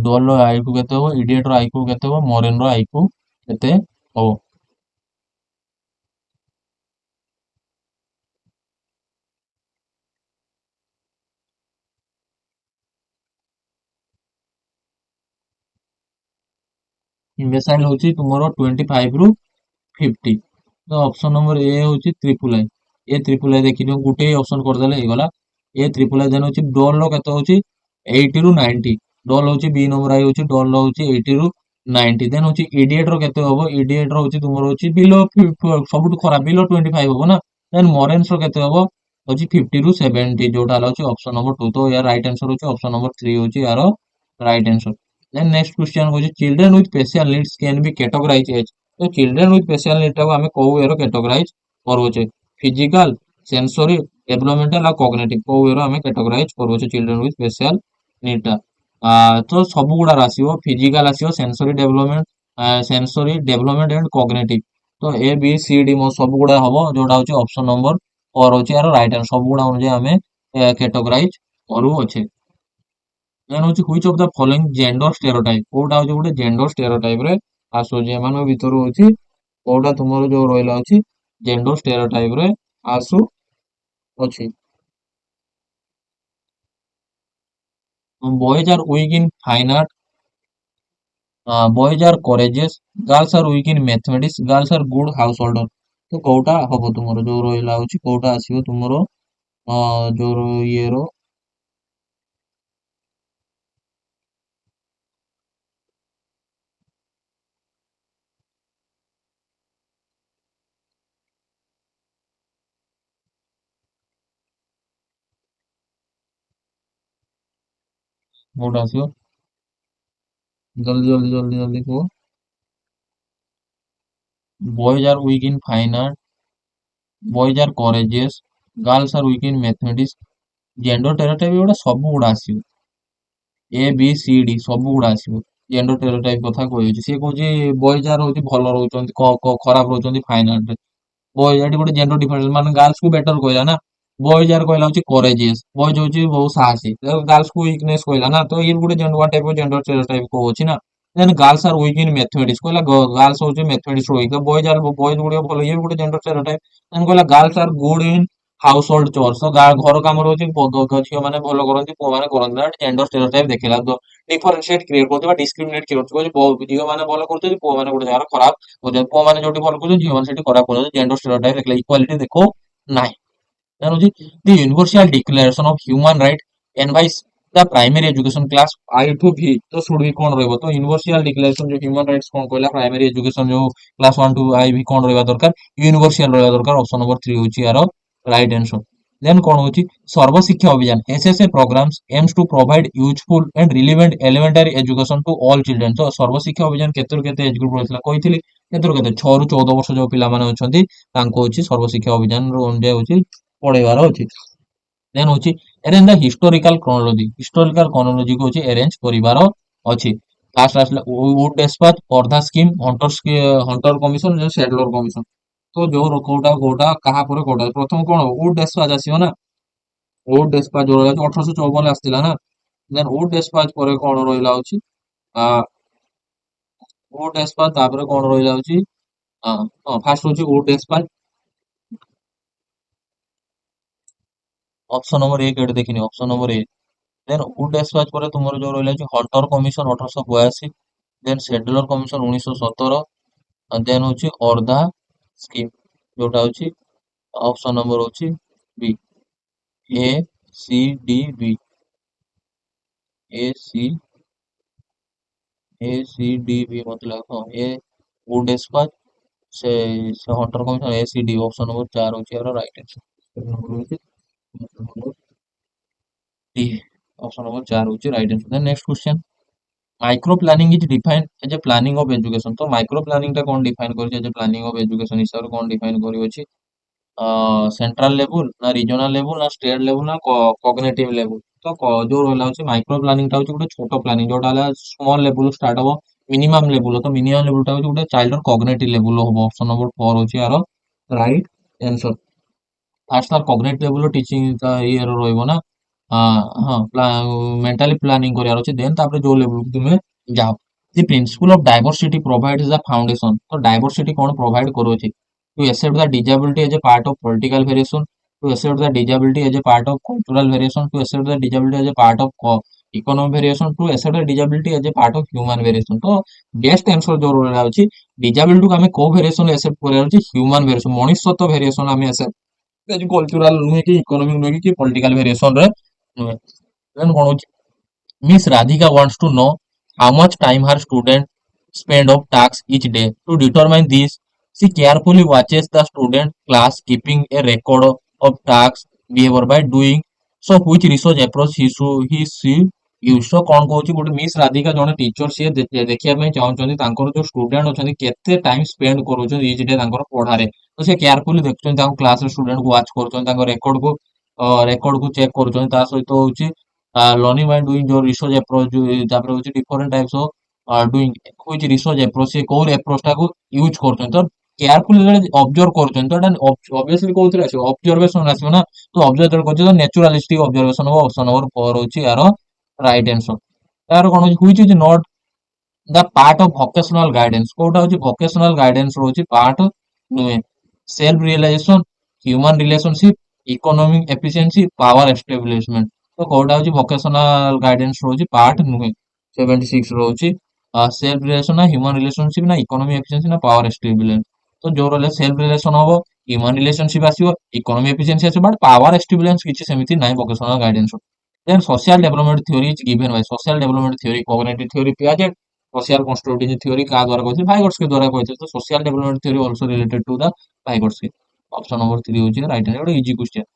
डॉल रो आईक्यू केते होबो इडियट रो आईक्यू केते होबो मोरेन रो आईक्यू केते होबो इम्बेसाइल होची तुमरो 25 रु 50 तो ऑप्शन नंबर ए होची triple I A triple I देखिनो Gute option कर देले हे गला ए ट्रिपल आई देन होची डॉल रो केते होची 80 रु 90 डॉल होची बी नंबर आई होची डॉल रो होची 80 रु 90 देन होची इडियट रो केते होबो इडियट रो होची तुमरो होची बिलो सबटु खराब बिलो 25 होबो ना देन मोरेन्स रो केते होबो होची 50 रु 70 जोटा हला होची ऑप्शन नंबर 2 तो यार राइट आंसर होची ऑप्शन नंबर 3 होची यारो right answer then next question होची children with special needs can be categorized as तो चिल्ड्रन विथ स्पेशल नीड टाको हमें कोउ एरो कैटेगराइज करबोचे फिजिकल सेंसरी डेवलपमेंटल और कॉग्निटिव कोउ एरो हमें कैटेगराइज करबोचे चिल्ड्रन विथ स्पेशल नीड टा तो सब गुडा आसीबो फिजिकल आसीबो सेंसरी डेवलपमेंट एंड कॉग्निटिव तो ए बी सी डी मो सब गुडा हबो जोडा होची ऑप्शन नंबर 4 होची यार राइट आंसर सब गुडा अनुसार हमें कैटेगराइज करू होचे देन होची which of the following gender stereotype कोटा होची गुटे जेंडर स्टेरियोटाइप रे आसो जे मानो भितरु होची कोटा तुमरो जो रोइला होची जेंडर स्टेरियोटाइप रे आसु होची boys are weak in fine art, boys are courageous, girls are weak in mathematics, girls are good house holder. तो कोउटा हबो तुमरो जो रहिला होची कोउटा आसीबो तुमरो जो ये रो कोउटा आसीबो जल्दी जल्दी जल्दी जल्दी को। Boys are weak in fine art, boys are courageous, girls are weak in mathematics, gender stereotype एगुड़ा सब गुड़ा आसीबो, ए बी सी डी सब गुड़ा आसीबो। जेंडर स्टेरियोटाइप कथा कहउची से कहउची बॉयज आर होची भलो रहउचंती खराब रहउचंती फाइन आर्ट रे। बॉयज एटी गोटे जेंडर डिफरेंस माने गर्ल्स को बेटर कहला ना। बॉयज आर कहला होची करेजियस, बॉयज होची बहुत साहसी, गर्ल्स को वीकनेस कहला ना, तो ये गोटे gender type of gender stereotype कहउची ना। Then girls are weak in mathematics कहला गर्ल्स होची mathematics weak, boys are boys गुडियो भलो, ये गोटे जेंडर स्टेरियोटाइप। देन कहला girls are good in household chores, तो घर काम होची झियो माने भलो करंती, पुओ माने करंती ना, जेंडर स्टेरियोटाइप देखेला। तो डिफरेंशिएट क्रिएट करते बा डिस्क्रिमिनेट क्रिएट करते झियो माने भलो करते पुओ माने गोटे जगह खराब हो पुओ माने जोटी भलो करते झियो माने सेठी खराब करते, जेंडर स्टेरियोटाइप देखला इक्वालिटी देखो नाही। Then होची the Universal Declaration of Human Right advice the primary education class I to V तो should be कौन रहइबो, तो यूनिवर्सल डिक्लेरेशन जो ह्यूमन राइट्स कौन कहला प्राइमरी एजुकेशन जो क्लास 1 टू आई भी कौन रहइबा दरकार, यूनिवर्सल रहइबा दरकार। ऑप्शन नंबर 3 होची यार राइट आंसर। देन कौन होची Sarva Shiksha Abhiyan SSA programmes aims to provide useful and relevant elementary education to all children. तो सर्व शिक्षा अभियान केतर केते एज ग्रुप रहइतला कहितली, केतर केते 6 ରୁ 14 ବର୍ଷ जो पिला माने अछंती तांको होची सर्व शिक्षा अभियान रो जे होची पढ़ेबार अछि। देन होची अरेंज द हिस्टोरिकल क्रोनोलॉजी को होची अरेंज करिबार अछि। लास्ट आसला वुड डेस्पाच अर्धा स्कीम हंटर कमिशन जो सेटलर कमिशन। तो जो कोटा कोटा कहा पर कोटा प्रथम कोन वुड डेस्पाच आसीयो ना, वुड डेस्पाच जो 1854 रे आस्तिला ना। देन वुड डेस्पाच पर कोन रहिला होची आ वुड डेस्पाच तापर कोन रहिला होची फास्ट होची वुड डेस्पाच। ऑप्शन नंबर 1 एड देखिनी, option number 1। Then Wood dispatch पर तुमर जो रहला Hunter commission 1882, then Sadler commission 1917, then होची अर्धा स्कीम जोटा होची ऑप्शन नंबर होची B, A C D B, A C B मतलब हां ए वुड डिस्पैच से Hunter commission A C D option number 4 होची यार राइट आंसर। नंबर होची option number D, option number 4 होची right answer. Then next question, micro planning is defined as a planning of education. तो माइक्रो प्लानिंग टा कौन डिफाइन करी as a planning of education हिसाब से कौन डिफाइन करी अछि, सेंट्रल लेवल ना रीजनल लेवल ना स्टेट लेवल ना कॉग्निटिव लेवल। तो जो रहला होची माइक्रो प्लानिंग टा होची गोटे छोटो प्लानिंग जोटा हला स्मॉल लेवल स्टार्ट हो मिनिमम लेवल, तो मिनिमम लेवल टा होची गोटे चाइल्ड र कॉग्निटिव लेवल हो। ऑप्शन नंबर 4 होची यार राइट आंसर। फास्ट तार कॉग्निटिव लेवल टीचिंग ये रहइबो ना, हाँ मेंटली प्लानिंग करियार अछि, देन तापर जो लेवल को तुमे जाओ। The principle of diversity provides the foundation. तो डाइवर्सिटी कोन प्रोवाइड करो अछि, to accept the disability as a part of political variation, to accept the disability as a part of cultural variation, to accept the disability as a part of economic variation, to accept the disability as a part of human variation. तो बेस्ट आंसर जो रहला अछि डिजेबिलिटी को हमें को वेरिएशन एक्सेप्ट करियार अछि, ह्यूमन वेरिएशन मनुष्यत्व वेरिएशन हमें एक्सेप्ट कल्चरल नुहे कि इकोनॉमिक नुहे कि पॉलिटिकल वेरिएशन रे नुहे। देन कोन होची Miss Radhika wants to know how much time her student spend of tasks each day. To determine this, she carefully watches the student class, keeping a record of tasks behavior by doing so which research approach she use। So कौन कहूची गोटे मिस राधिका जने टीचर सी देखिया ପାଇଁ ଚାହୁଁଛନ୍ତି ତାଙ୍କର जो स्टूडेंट ଅଛନ୍ତି କେତେ टाइम स्पेंड କରୁଛନ୍ତି each day ତାଙ୍କର ପଢାରେ। ତ ସେ କେୟାରଫୁଲି ଦେଖୁଛନ୍ତି ତାଙ୍କ କ୍ଲାସ ରେ स्टूडेंट को वाच କରୁଛନ୍ତି, ତାଙ୍କ ରେକର୍ଡ କୁ ଚେक କରୁଛନ୍ତି। ତା ସହିତ ହଉଛି learning by doing जो रिसर्च अप्रोच तापर होची different types of doing which research approach से कोर अप्रोच टाको यूज करछन। तो केयरफुली जड़े ऑब्जर्व करछन तो एटा ऑब्वियसली कोउथरे आसी ऑब्जर्वेशन आसी ना। तो ऑब्जर्व जड़े करछ तो नेचुरलिस्टिक ऑब्जर्वेशन हो। ऑप्शन नंबर 4 होची यार राइट आंसर। यार कोन होची which is not the part of vocational guidance. कोटा होची वोकेशनल गाइडेंस होची पार्ट नुहे। Self realisation, human relationship, economic efficiency, power establishment. तो कोटा हूँ भोकेशनाल गाइडेंस रोचे पार्ट नुहे 76 रोचे सेल्फ रिलेशन ना ह्यूमन रिलेशनशिप ना इकोनॉमी एफिशिएंसी ना पावर स्टेबिलिटी तो जो रहा सेल्फ रिलेशन हम ह्यूमन रिलेशनशिप आसो इकोनॉमी एफिशिएंसी आसो बट पावर स्टेबिलिटी किसी सेमती ना vocational guidance then social development theory is given by social development theory cognitive theory Piaget social constructive theory का द्वारा कहते भाइगर्स के द्वारा कहते तो social development theory also related to the भाइगर्स के ऑप्शन नंबर 3 होची right answer easy question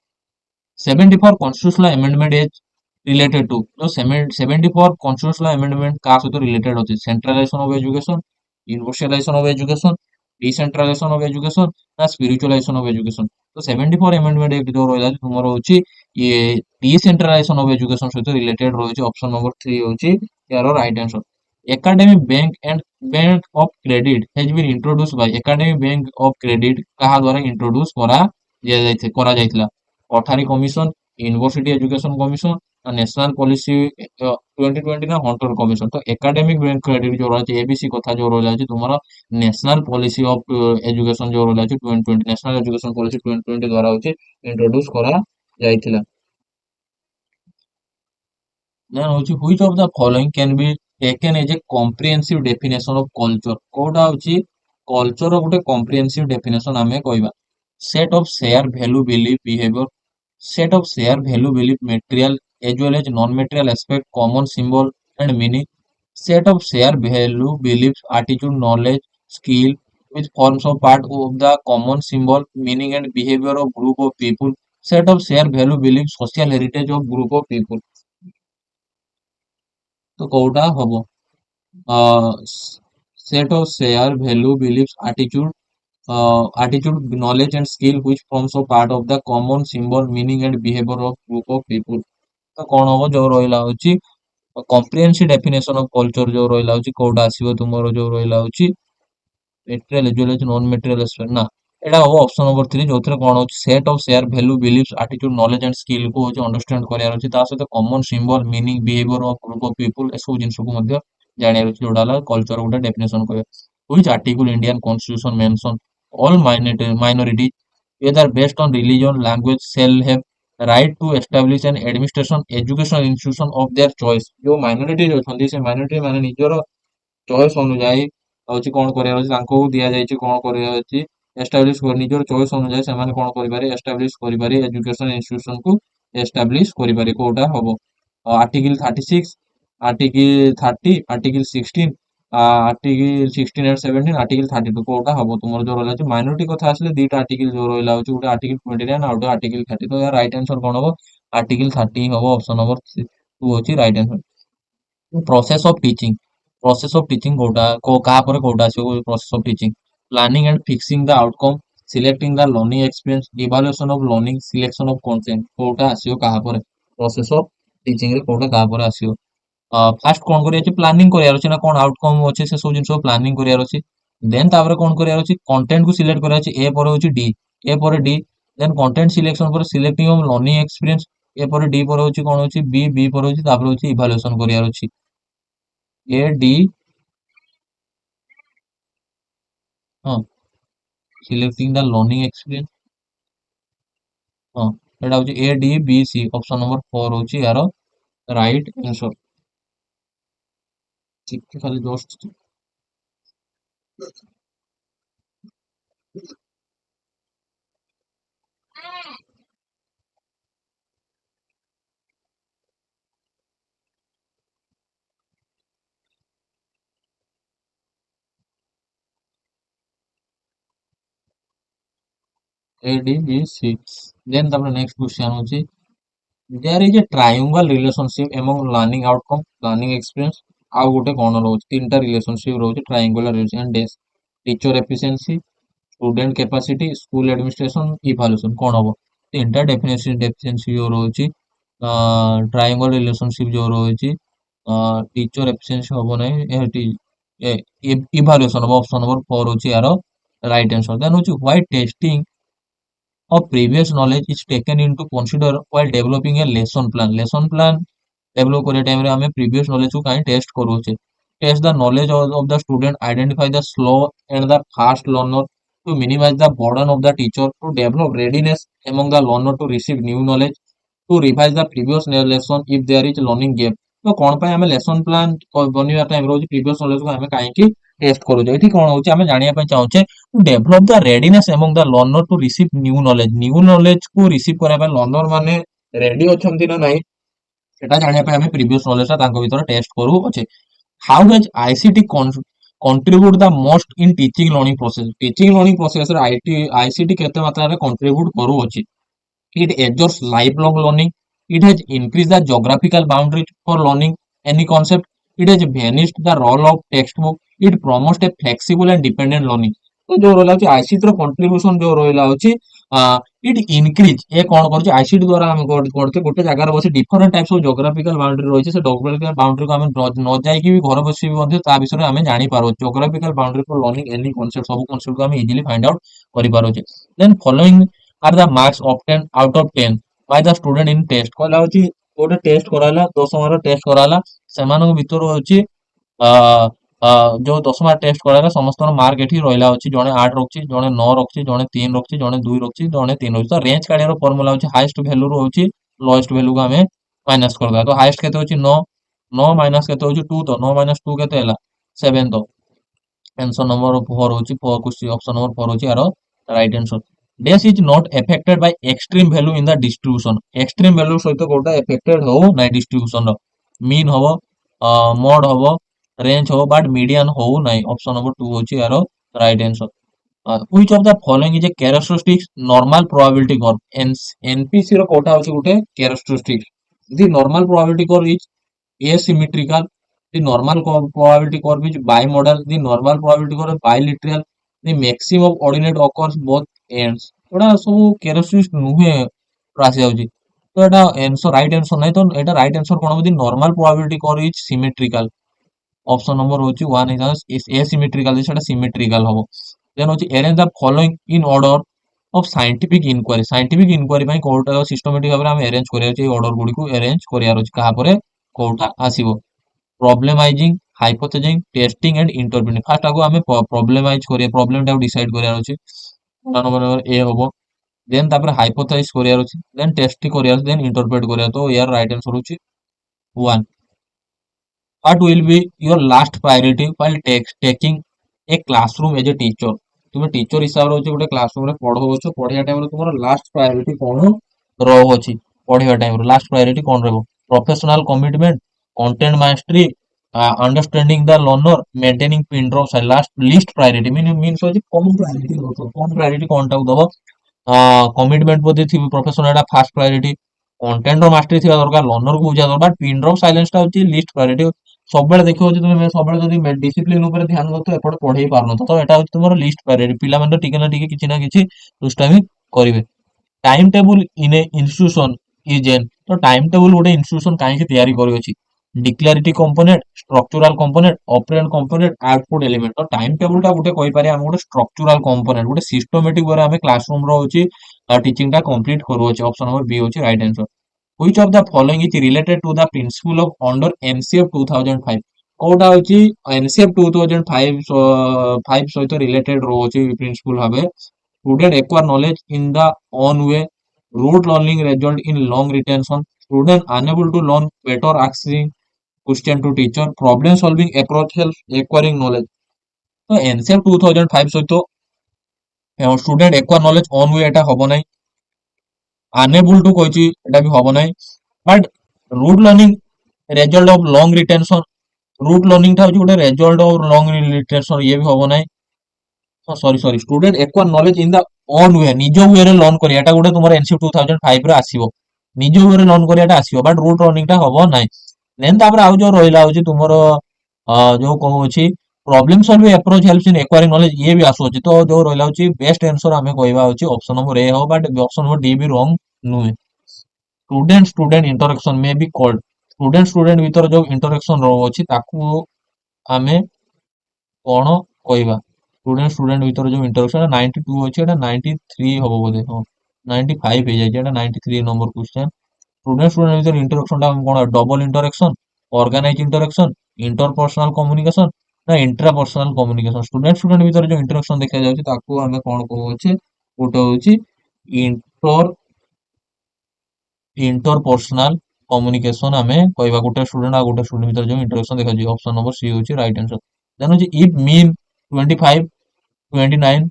74 constitutional amendment is related to जो 74 constitutional amendment का सहित related होती है centralization of education universalization of education decentralization of education ना spiritualization of education तो 74 amendment एक जो ରହିଲା ତୁମର ହଉଛି ये decentralization of education ସହିତ related ରହିଛି option number 3 ହଉଛି यार right answer academic bank of credit has been introduced by academic bank of credit କାହା ଦ୍ୱାରା introduce କରାଯାଇଥିଲା Kothari Commission, University Education Commission, National Policy 2020 ना हंटर कमीशन तो एकेडमिक बैंक क्रेडिट जो रहा है एबीसी कथा जो रहा है तुम्हारा नेशनल पॉलिसी ऑफ एजुकेशन जो रहा है 2020 नेशनल एजुकेशन पॉलिसी 2020 द्वारा होची इंट्रोड्यूस करा जाइथिला देन होची which of the following can be taken as a comprehensive definition of culture कोडा होची कल्चर गोटे कॉम्प्रिहेंसिव डेफिनेशन आमे कहबा set of share value belief behaviour set of share value belief material as well as non-material aspect common symbol and meaning set of share value beliefs attitude knowledge skill which forms of part of the common symbol meaning and behavior of group of people set of share value beliefs social heritage of group of people तो कोटा हबो set of share value beliefs attitude, knowledge, and skill which forms a part of the common symbol, meaning, and behavior of group of people. तो कौन हम जो रहा हूँ कम्प्रिहेंसिव डेफिनेशन ऑफ कल्चर जो रहा हूँ कोडा आसीबो तुमरो जो रहा हूँ material as well as non material aspect ना एटा हो ऑप्शन नंबर 3 जोथरे कोन होची set of share value beliefs attitude knowledge and skill को होची अंडरस्टैंड करियार होची ता सहित common symbol meaning behaviour of group of people एसो जिंस को मध्ये जानियार होची जोडाला कल्चर गोटा डेफिनेशन कहबे which article Indian constitution mention all minorities whether based on religion language shall have right to establish an administration educational institution of their choice जो minorities अछंती से minority माने निजरो चॉइस अनुଯାୟୀ ହଉଛି କଣ କରିବାର ଅଛି ତାଙ୍କୁ ଦିଆଯାଇଛି କଣ କରିବାର ଅଛି ଏଷ୍ଟାବ୍ଲିଶ କରି ନିଜର ଚଏସ୍ ଅନୁଯାୟୀ ସେମାନେ କଣ କରିପାରିବେ ଏଷ୍ଟାବ୍ଲିଶ କରିପାରିବେ ଏଜୁକେସନ ଇନଷ୍ଟିଟ୍ୟୁସନ କୁ ଏଷ୍ଟାବ୍ଲିଶ କରିପାରିବେ କୋଉଟା ହବ article 36 article 30 article 16 article 16 and 17 article 32 କୋଉଟା ହବ ତୁମର ଯୋଉ ରହିଲା ଅଛି ମାଇନରିଟି କଥା ଆସିଲେ ଦିଟା ଆର୍ଟିକଲ ଯୋଉ ରହିଲା ଅଛି ଗୋଟେ ଆର୍ଟିକଲ 29 ଆଉ ଗୋଟେ ଆର୍ଟିକଲ 30 ତ ୟା ରାଇଟ ଆନ୍ସର କଣ ହବ ଆର୍ଟିକଲ 30 ହବ ଅପସନ ନମ୍ବର 2 ଅଛି right answer process of teaching process of teaching कोटा को कहा पर कोटा से process of teaching planning and fixing the outcome selecting the learning experience evaluation of learning selection of content कोटा आसियो कहा पर प्रोसेस ऑफ टीचिंग रे कोटा कहा पर आसियो फास्ट कोन करिया छै प्लानिंग करिया अछि ना कोन आउटकम अछि से सब जिंस प्लानिंग करिया अछि देन तापर कोन करिया अछि कंटेंट को सिलेक्ट करिया अछि ए पर होछि डी ए पर डी देन कंटेंट सिलेक्शन पर सिलेक्टिंग ऑफ लर्निंग एक्सपीरियंस ए पर डी पर होछि कोन होछि बी बी पर होछि तापर होछि इवैल्यूएशन करिया अछि ए डी हाँ सिलेक्टिंग द लर्निंग एक्सपीरियंस हाँ एटा होची A D B C option number 4 होची यार राइट आंसर ठीक खाली just A D B C then तापर नेक्स्ट क्वेश्चन होची there is a triangle relationship among learning outcome learning experience आउ गोटे कोन रहउची तीनटा रिलेशनशिप रहउची ट्रायंगुलर रिलेशन डेस teacher efficiency student capacity school administration evaluation कोन हबो तीनटा डेफिनेशन डेफिशिएंसी जो रहउची ट्रायंगल रिलेशनशिप जो रहउची टीचर एफिशिएंसी हबो नै एटी इवैल्यूएशन ऑप्शन नंबर 4 होची यार राइट आंसर देन होची why testing of previous knowledge is taken into consider while developing a lesson plan develop करे टाइम रे हमें previous knowledge को काहे टेस्ट करू छे test the knowledge of the student identify the slow and the fast learner to minimize the burden of the teacher to develop readiness among the learner to receive new knowledge to revise the previous lesson if there is learning gap. तो कौन पे हमें लेसन प्लान बनिया टाइम रोज प्रीवियस नॉलेज को हमें काहे टेस्ट करू एठी कोन होची हमें जानिया पे चाहूचे to develop the readiness among the learner to receive new knowledge को रिसीव करा पे लर्नर माने रेडी अछंती ना नहीं सेटा जानिया पे हमें प्रीवियस नॉलेज ता तांको भीतर टेस्ट करू अछि। How does ICT contribute the most in teaching learning process रे आईसीटी केते मात्रा रे कंट्रीब्यूट करू अछि। It ensures lifelong learning. It has increased the geographical boundaries for learning any concept. It has vanished the role of textbook. It promotes a flexible and dependent learning. तो जो रोला होची आईसीटी रो कंट्रीब्यूशन जो रोला होची इट इंक्रीज ए कोन करछि आईसीटी द्वारा हम करते गोटे जगह रे बसी different types of geographical boundary रहिছে से ज्योग्राफिकल बाउंड्री को हम न जाई की भी घर बसी भी मध्ये ता विषय हम जानि पारो geographical boundary for learning any concept सब कांसेप्ट को हम इजीली फाइंड आउट करि पारो छे। Then following are the marks obtained out of 10 by the student in test कहला होची गोटे टेस्ट कराला 10 मार्क टेस्ट कराला सेमानक भितर होची अ जो 10 मार्क टेस्ट कराला समस्त मार्क एठी रहिला होची जने 8 रखछि जने 9 रखछि जने 3 रखछि जने 2 रखछि जने 3 रखछि तो रेंज काढियार फार्मूला होची हाईएस्ट वैल्यू रो होची लोएस्ट वैल्यू को हमें माइनस कर दा तो हाईएस्ट केते होची 9 9 माइनस केते होची 2 तो 9 माइनस 2 केते हैला 7 तो आंसर नंबर 4 होची 4 क्वेश्चन ऑप्शन नंबर 4 होची यार right answer. Dash is not affected by extreme value in the distribution. Extreme value सहित कोटा affected हो ना distribution रो mean हो mod हो range हो but median हो ना option number 2 होची यारो right answer। which of the following is a characteristics normal probability curve NPC रो कोटा होची गुटे characteristics the normal probability curve is asymmetrical the normal probability curve is bimodal the normal probability curve is bilateral the maximum ordinate occurs both ends एटा सब कैरेक्टरिस्टिक्स नुहे आसी जाउची तो एटा आंसर राइट आंसर नै तो एटा राइट आंसर कोन होबी normal probability curve is symmetrical option number होची 1 इज एसिमेट्रिकल सेटा सिमेट्रिकल होबो। देन होची arrange the following in order of scientific inquiry पई कोटा सिस्टमैटिक भाबरे हम अरेंज करिया छै ऑर्डर गुडी को अरेंज करिया रोच कहा परे कोटा आसीबो problematizing hypothesis testing and interpreting first आगो हमें प्रॉब्लमाइज करिया प्रॉब्लम टा डिसाइड करिया अछि नंबर ए होबो देन तापर हाइपोथेसिस करिया अछि देन टेस्ट करिया देन इंटरप्रेट करिया तो यार राइट आंसर होछि 1। What will be your last priority while taking a classroom as a teacher तुम टीचर हिसाब रे गोटे क्लासरूम रे पढ़ो छ पढ़िया टाइम रे तुमर लास्ट प्रायोरिटी कोन रहो अछि पढ़िया टाइम रे लास्ट प्रायोरिटी कोन रहबो professional commitment content mastery understanding the learner maintaining pin drop last least priority means होछि कम प्रायोरिटी कोन टा दबो कमिटमेंट बोधे थी प्रोफेशनल एटा फास्ट प्रायोरिटी कंटेंट रो मास्टरी थिबा दरकार लर्नर को बुझा दरकार पिन ड्रॉप साइलेंस टा होछि लिस्ट प्रायोरिटी सब बेले देखियो जे तुमे सब बेले जदी डिसिप्लिन ऊपर ध्यान दतो एपड पढै पारनो तो एटा होछि तुमरो लिस्ट प्रायोरिटी पिला मन टिके ना टिके किछि ना किछि दुष्टामी करिवे। Time table in a institution is an तो टाइम टेबल गोटे इंस्टीट्यूशन काहे के तयारी करि अछि declarative component structural component operant component output element तो टाइम टेबल टा गोटे कहि पारे हम गोटे स्ट्रक्चरल कंपोनेंट गोटे सिस्टमैटिक वे हम क्लासरूम रो होछि टीचिंग टा कंप्लीट करू अछि ऑप्शन नंबर बी होछि right answer. Which of the following is related to the principle of under NCF 2005 कोटा होछि एनसीएफ 2005 5 सहित रिलेटेड रो होछि प्रिंसिपल भाबे student acquire knowledge in the own way rote learning result in long retention student unable to learn better asking question to teacher problem solving approach helps acquiring knowledge तो एनसीएफ 2005 सहित student acquire knowledge on way एटा हबो नै unable to कहछि एटा भी हबो नै but rote learning result of long retention rote learning था गोटे result of long retention ये भी हबो नै sorry student acquire knowledge in the own वे निज वे रे लर्न करिया एटा गोटे तुमर एनसीएफ 2005 रे आसीबो निज वे रे लर्न करिया एटा आसीबो बट रूट लर्निंग टा हबो नै देन तापर आउ जो रहिला होची तुमर जो कहू छी problem solving approach helps in acquiring knowledge ये भी आसो छी तो जो रहिला होची बेस्ट आंसर हमें कहबा होची ऑप्शन नंबर ए हो बट ऑप्शन नंबर डी भी रॉन्ग नुहे। स्टूडेंट स्टूडेंट इंटरेक्शन में बी कॉल्ड स्टूडेंट स्टूडेंट भीतर जो इंटरेक्शन रहो छी ताकू हमें कोन कहबा स्टूडेंट स्टूडेंट भीतर जो इंटरेक्शन 92 होची एटा 93 हबो बोले हो 95 हे जाय एटा 93 नंबर क्वेश्चन स्टूडेंट स्टूडेंट भीतर इंटरेक्शन टा कोन double interaction organize interaction interpersonal communication ना इंट्रापर्सनल कम्युनिकेशन स्टूडेंट स्टूडेंट भीतर जो इंटरेक्शन देखा जाउची ताकू हमें कोन कहू छी ओटा होची इंटर इंटरपर्सनल कम्युनिकेशन आमे कहबा गोटे स्टूडेंट आ गोटे स्टूडेंट भीतर जो इंटरेक्शन देखा जी ऑप्शन नंबर सी होची राइट आंसर। देन होची if mean 25 29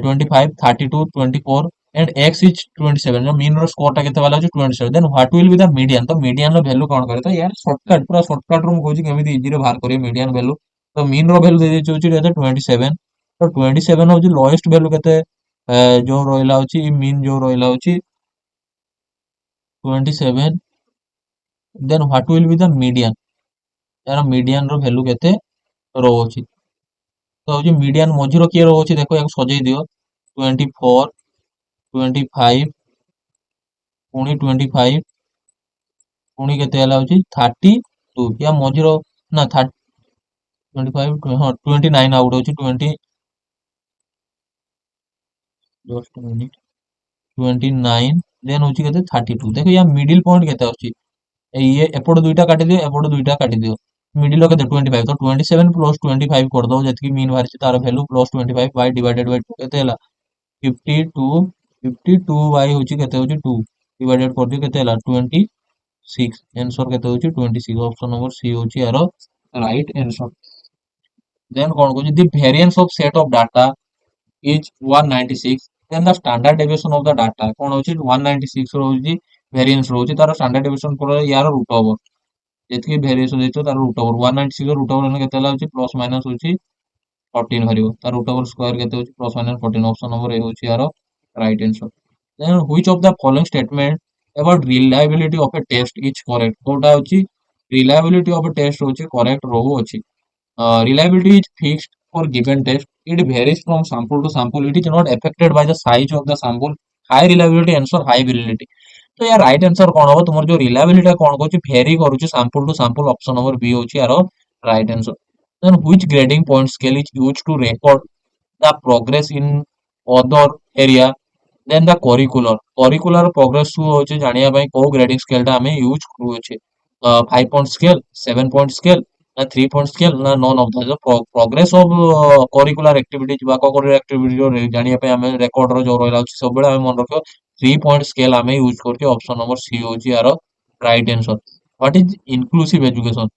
25 32 24 and x is 27 जो मीन रो स्कोर टा केते वाला होची 27 then what will be the median तो मीडियन रो वैल्यू कोन करे तो यार शॉर्टकट पूरा शॉर्टकट रो कहूची केमिति इजी रे बाहर करियो मीडियन वैल्यू। तो मीन रो वैल्यू दे देची होची केते 27 तो 27 होची लोएस्ट वैल्यू केते जो रोइला होची मीन जो रोइला होची 27 then what will be the median यार मीडियन रो वैल्यू केते रोची तो होची मीडियन मझिरो किए रोची देखो याको सजेई दियो 24 25 पुणी 25 पुणी केते हला होची 32 या मझिरो ना 25 हाँ 29 आउट होची 20 जस्ट मिनिट 29 देन होची केते 32 देखो या मिडिल पॉइंट केते होची ये एपड़ दुईटा काटी दियो एपड़ दुईटा काटी दियो मिडिल के 25 तो 27 प्लस 25 कर दो जति मीन बाहर तार value plus 25 by divided by 2 केते हला 52 52 बाय होची केते होची 2 डिवाइडेड कर दियो केते हला 26 आंसर केते होची 26 ऑप्शन नंबर सी होची यार राइट आंसर। देन कोन को the variance of set of data is 196 then the standard deviation of the data कोन होची 196 रोची वेरिएंस रोची तार स्टैंडर्ड डेविएशन पर यार रूट ओवर जेतकी वेरिएशन देतो तार रूट ओवर 196 रूट ओवर ने केते होची प्लस माइनस होची 14 भरियो तार रूट ओवर स्क्वायर केते होची plus minus 14 option number A होची यार right answer. Then which of the following statement about reliability of a test is correct कोटा होची रिलायबिलिटी ऑफ ए टेस्ट होची करेक्ट रो होची reliability is fixed for given test. It varies from sample to sample. It is not affected by the size of the sample. High reliability answer high validity. तो यार राइट आंसर कौन होगा तुमर जो रिलायबिलिटी कौन कहूची वेरी करूची sample to sample option number B होची यार right answer. Then which grading point scale is used to record the progress in other area than the curricular progress होची जानिया पई को ग्रेडिंग स्केल टा हमें यूज करूची 5 पॉइंट स्केल 7 पॉइंट स्केल ना 3 पॉइंट स्केल ना none of the progress of curricular activities बा करिकुलर एक्टिविटी जो जानिया पे हमें रिकॉर्ड रो जो रहला अछि सब बेला हमें मन रखियो 3 पॉइंट स्केल हमें यूज करके ऑप्शन नंबर सी होची यार right answer. What is inclusive education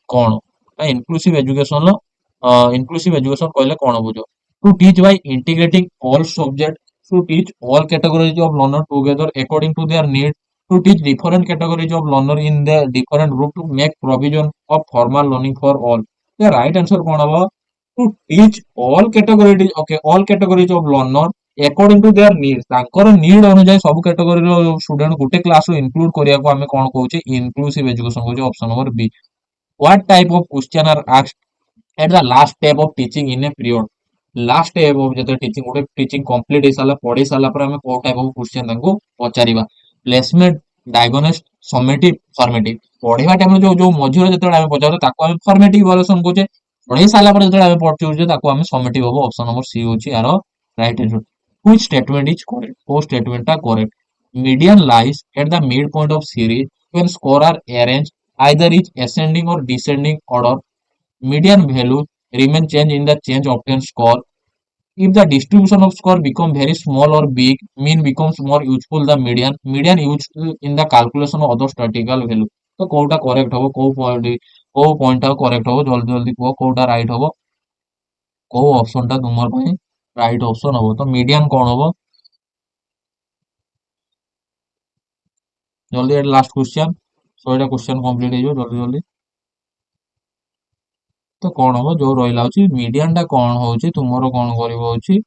कोन इंक्लूसिव एजुकेशन लो इंक्लूसिव एजुकेशन कहले कोन बुझो to teach by integrating all subject to teach all categories of learner together according to their need to teach different categories of learner in the different group to make provision of formal learning for all the right answer kon haba to teach all categories okay all categories of learner according to their needs तांकर need अनुसार सब category रो स्टूडेंट गोटे क्लास रो इंक्लूड करिया को हमें कोन कहूचे इंक्लूसिव एजुकेशन कहूचे option number B. what type of question are asked at the last step of teaching in a period last step of जते टीचिंग गोटे टीचिंग कंप्लीट हे साला पढी साला पर हमें को टाइप ऑफ क्वेश्चन तांको पचारिबा प्लेसमेंट डायगोनिस्ट समेटिव फॉर्मेटिव पढ़िबा टाइम जो जो मझिरो जते हमें पचारो ताको हमें फॉर्मेटिव इवैल्यूएशन कहूचे पढ़ी साला पर जते हमें पढ़चू ताको हमें समेटिव होबो ऑप्शन नंबर सी होची यार right answer. Which statement is correct वो स्टेटमेंट टा correct median lies at the mid point of series when score are arranged either is ascending or descending order median value remain change in the change obtained score if the distribution of score become very small or big mean becomes more useful the median used in the calculation of other statistical value तो कोटा करेक्ट हो को पॉइंट करेक्ट हो जल्दी जल्दी को कोटा राइट हो को ऑप्शन टा तुमर भाई राइट ऑप्शन हो तो मीडियन कौन हो जल्दी लास्ट क्वेश्चन 100 क्वेश्चन कंप्लीट हो जल्दी जल्दी तो कौन हम जो रहा मीडियन टा कौन होची तुमरो कौन करिवो होची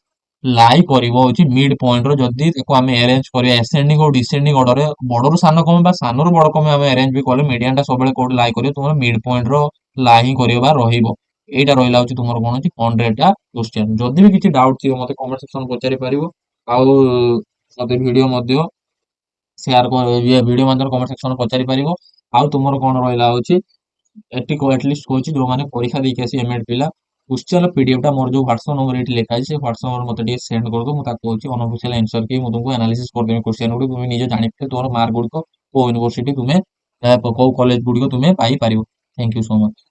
लाई करिवो होची मिड पॉइंट रो जदी एको हमें अरेंज करिया एसेंडिंग और डिसेंडिंग ऑर्डर रे बडरो सानो कम बा सानो रो बड कम हमें अरेंज भी करले मीडियन टा सबले कोड लाई करियो तुमरो मिड पॉइंट रो लाई ही करियो बा रहिबो एटा रहिला होची तुमरो कोन होची 100 टा क्वेश्चन जदी भी किछि डाउट थियो मते कमेंट सेक्शन पचारि परिबो आउ मते वीडियो मध्ये शेयर कर ये वीडियो मध्ये कमेंट सेक्शन पचारि परिबो आउ तुमरो कोन रहिला होची एटी को एटलीस्ट कोची जो माने परीक्षा देके आसी एमएड पिला क्वेश्चन पीडीएफ टा मोर जो व्हाट्सएप नंबर एटी लेखा है से व्हाट्सएप नंबर मते डी सेंड कर दो मु ताको होची अनऑफिशियल आंसर के मु तुमको एनालिसिस कर देबे क्वेश्चन गुडी तुम निजे जानि पे तोर मार्क गुडी को यूनिवर्सिटी तुमे को कॉलेज गुडी को तुमे पाई परिबो। Thank you so much.